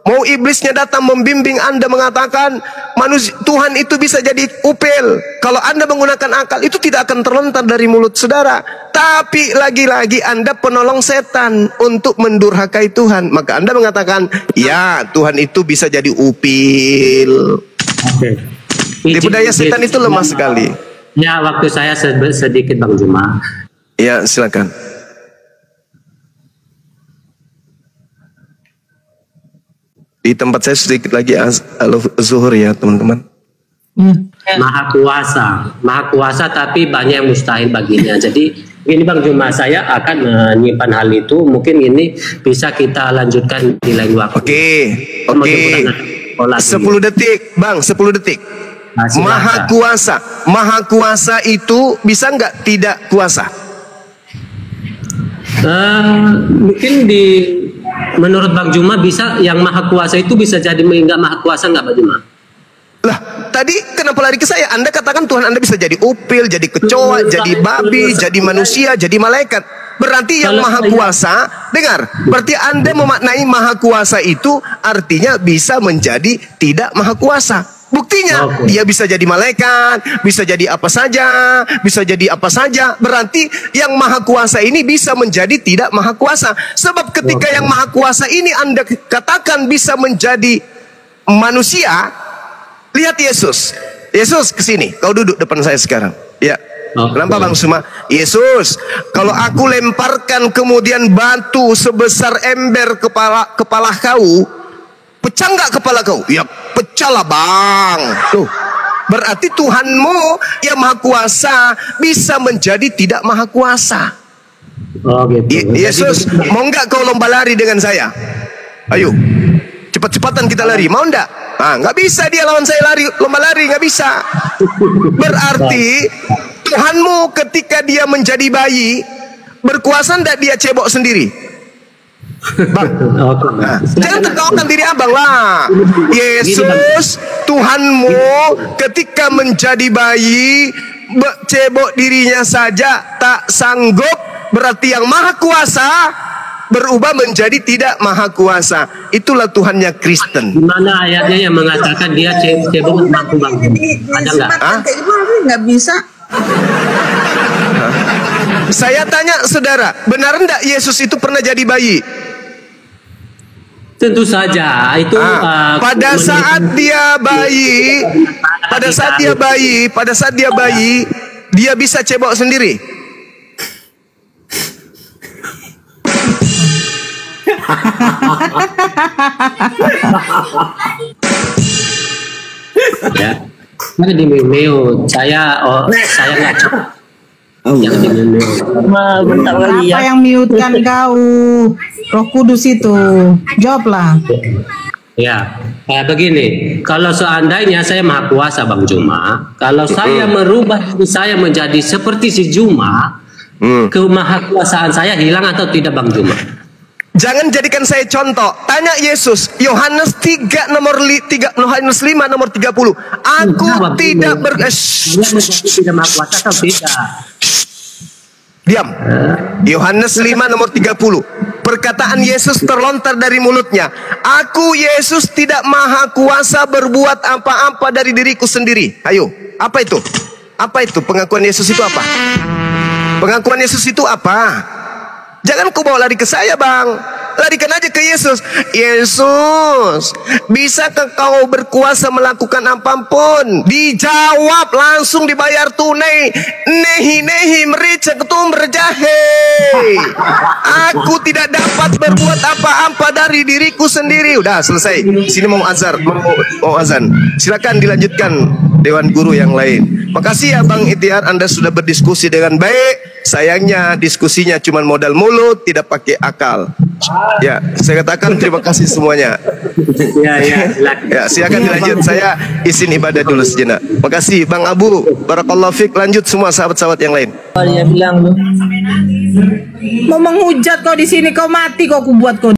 Mau iblisnya datang membimbing Anda mengatakan Tuhan itu bisa jadi upil. Kalau Anda menggunakan akal, itu tidak akan terlontar dari mulut saudara. Tapi lagi-lagi Anda penolong setan untuk mendurhakai Tuhan. Maka Anda mengatakan, ya Tuhan itu bisa jadi upil. Tipu daya setan itu lemah sekali. Ya, waktu saya sedikit Bang Zuma. Ya, silakan. Di tempat saya sedikit lagi zuhur ya, teman-teman. Maha kuasa tapi banyak yang mustahil baginya. Jadi ini Bang Zuma, saya akan menyimpan hal itu. Mungkin ini bisa kita lanjutkan di lain waktu. Oke. 10 detik, Bang, 10 detik. Maha kuasa itu bisa nggak tidak kuasa? Mungkin menurut Bang Zuma bisa, yang maha kuasa itu bisa jadi nggak maha kuasa nggak Bang Zuma? Lah, tadi kenapa lari ke saya? Anda katakan Tuhan Anda bisa jadi upil, jadi kecoa, jadi babi, jadi manusia, jadi malaikat. Berarti yang maha kuasa, dengar, berarti Anda memaknai maha kuasa itu artinya bisa menjadi tidak maha kuasa. Buktinya dia bisa jadi malaikat, bisa jadi apa saja, berarti yang maha kuasa ini bisa menjadi tidak maha kuasa. Sebab ketika yang maha kuasa ini Anda katakan bisa menjadi manusia, lihat Yesus kesini, kau duduk depan saya sekarang. Ya, kenapa Bang Zuma? Yesus, kalau aku lemparkan kemudian batu sebesar ember kepala kau, pecah nggak kepala kau? Ya pecahlah Bang. Tuh, berarti Tuhanmu yang maha kuasa bisa menjadi tidak maha kuasa. Gitu. Yesus, mau nggak kau lomba lari dengan saya? Ayo, cepat-cepatan kita lari. Mau nggak? Nggak bisa dia lawan saya lomba lari, nggak bisa. Berarti Tuhanmu ketika dia menjadi bayi berkuasa nggak dia cebok sendiri? Bang, jangan tertawakan diri abang lah. Yesus Tuhanmu ketika menjadi bayi cebok dirinya saja tak sanggup, berarti yang maha kuasa berubah menjadi tidak maha kuasa. Itulah Tuhannya Kristen. Mana ayatnya yang mengatakan dia cebok mampu Bang? Ada nggak? Nggak bisa. Saya tanya saudara, benar enggak Yesus itu pernah jadi bayi? Tentu saja itu pada saat dia bayi, dia bisa cebok sendiri. Ya, mana di Mimeo saya nggak cebok. Yang dimana? Bentar kali Apa ya. yang mute-kan kau? Roh Kudus itu. Jawablah. Ya, begini, kalau seandainya saya maha kuasa Bang Juma, kalau saya merubah diri saya menjadi seperti si Juma, kemahakuasaan saya hilang atau tidak Bang Juma? Jangan jadikan saya contoh. Tanya Yesus, Yohanes 3 nomor 3, Yohanes 5 nomor 30. Aku tidak tidak maha kuasa atau tidak? Diam. Yohanes 5 nomor 30. Perkataan Yesus terlontar dari mulutnya. Aku Yesus tidak maha kuasa berbuat apa-apa dari diriku sendiri. Ayo, apa itu? Apa itu? Pengakuan Yesus itu apa? Pengakuan Yesus itu apa? Jangan kau bawa lari ke saya, Bang. Larikan aja ke Yesus. Yesus, bisakah kau berkuasa melakukan apapun? Dijawab, langsung dibayar tunai. Nehi merica ketum berjahe. Aku tidak dapat berbuat apa-apa dari diriku sendiri. Udah selesai. Sini mau azan. Silakan dilanjutkan Dewan Guru yang lain. Makasih ya Bang Itiar, Anda sudah berdiskusi dengan baik. Sayangnya diskusinya cuma modal mulut, tidak pakai akal. Ya, saya katakan terima kasih semuanya. Ya, silakan dilanjut. Saya izin ibadah dulu sejenak. Makasih Bang Abu, barakallahu fik. Lanjut semua sahabat-sahabat yang lain. Dia bilang lu. Mau menghujat kau di sini, kau mati kau kubuat kau.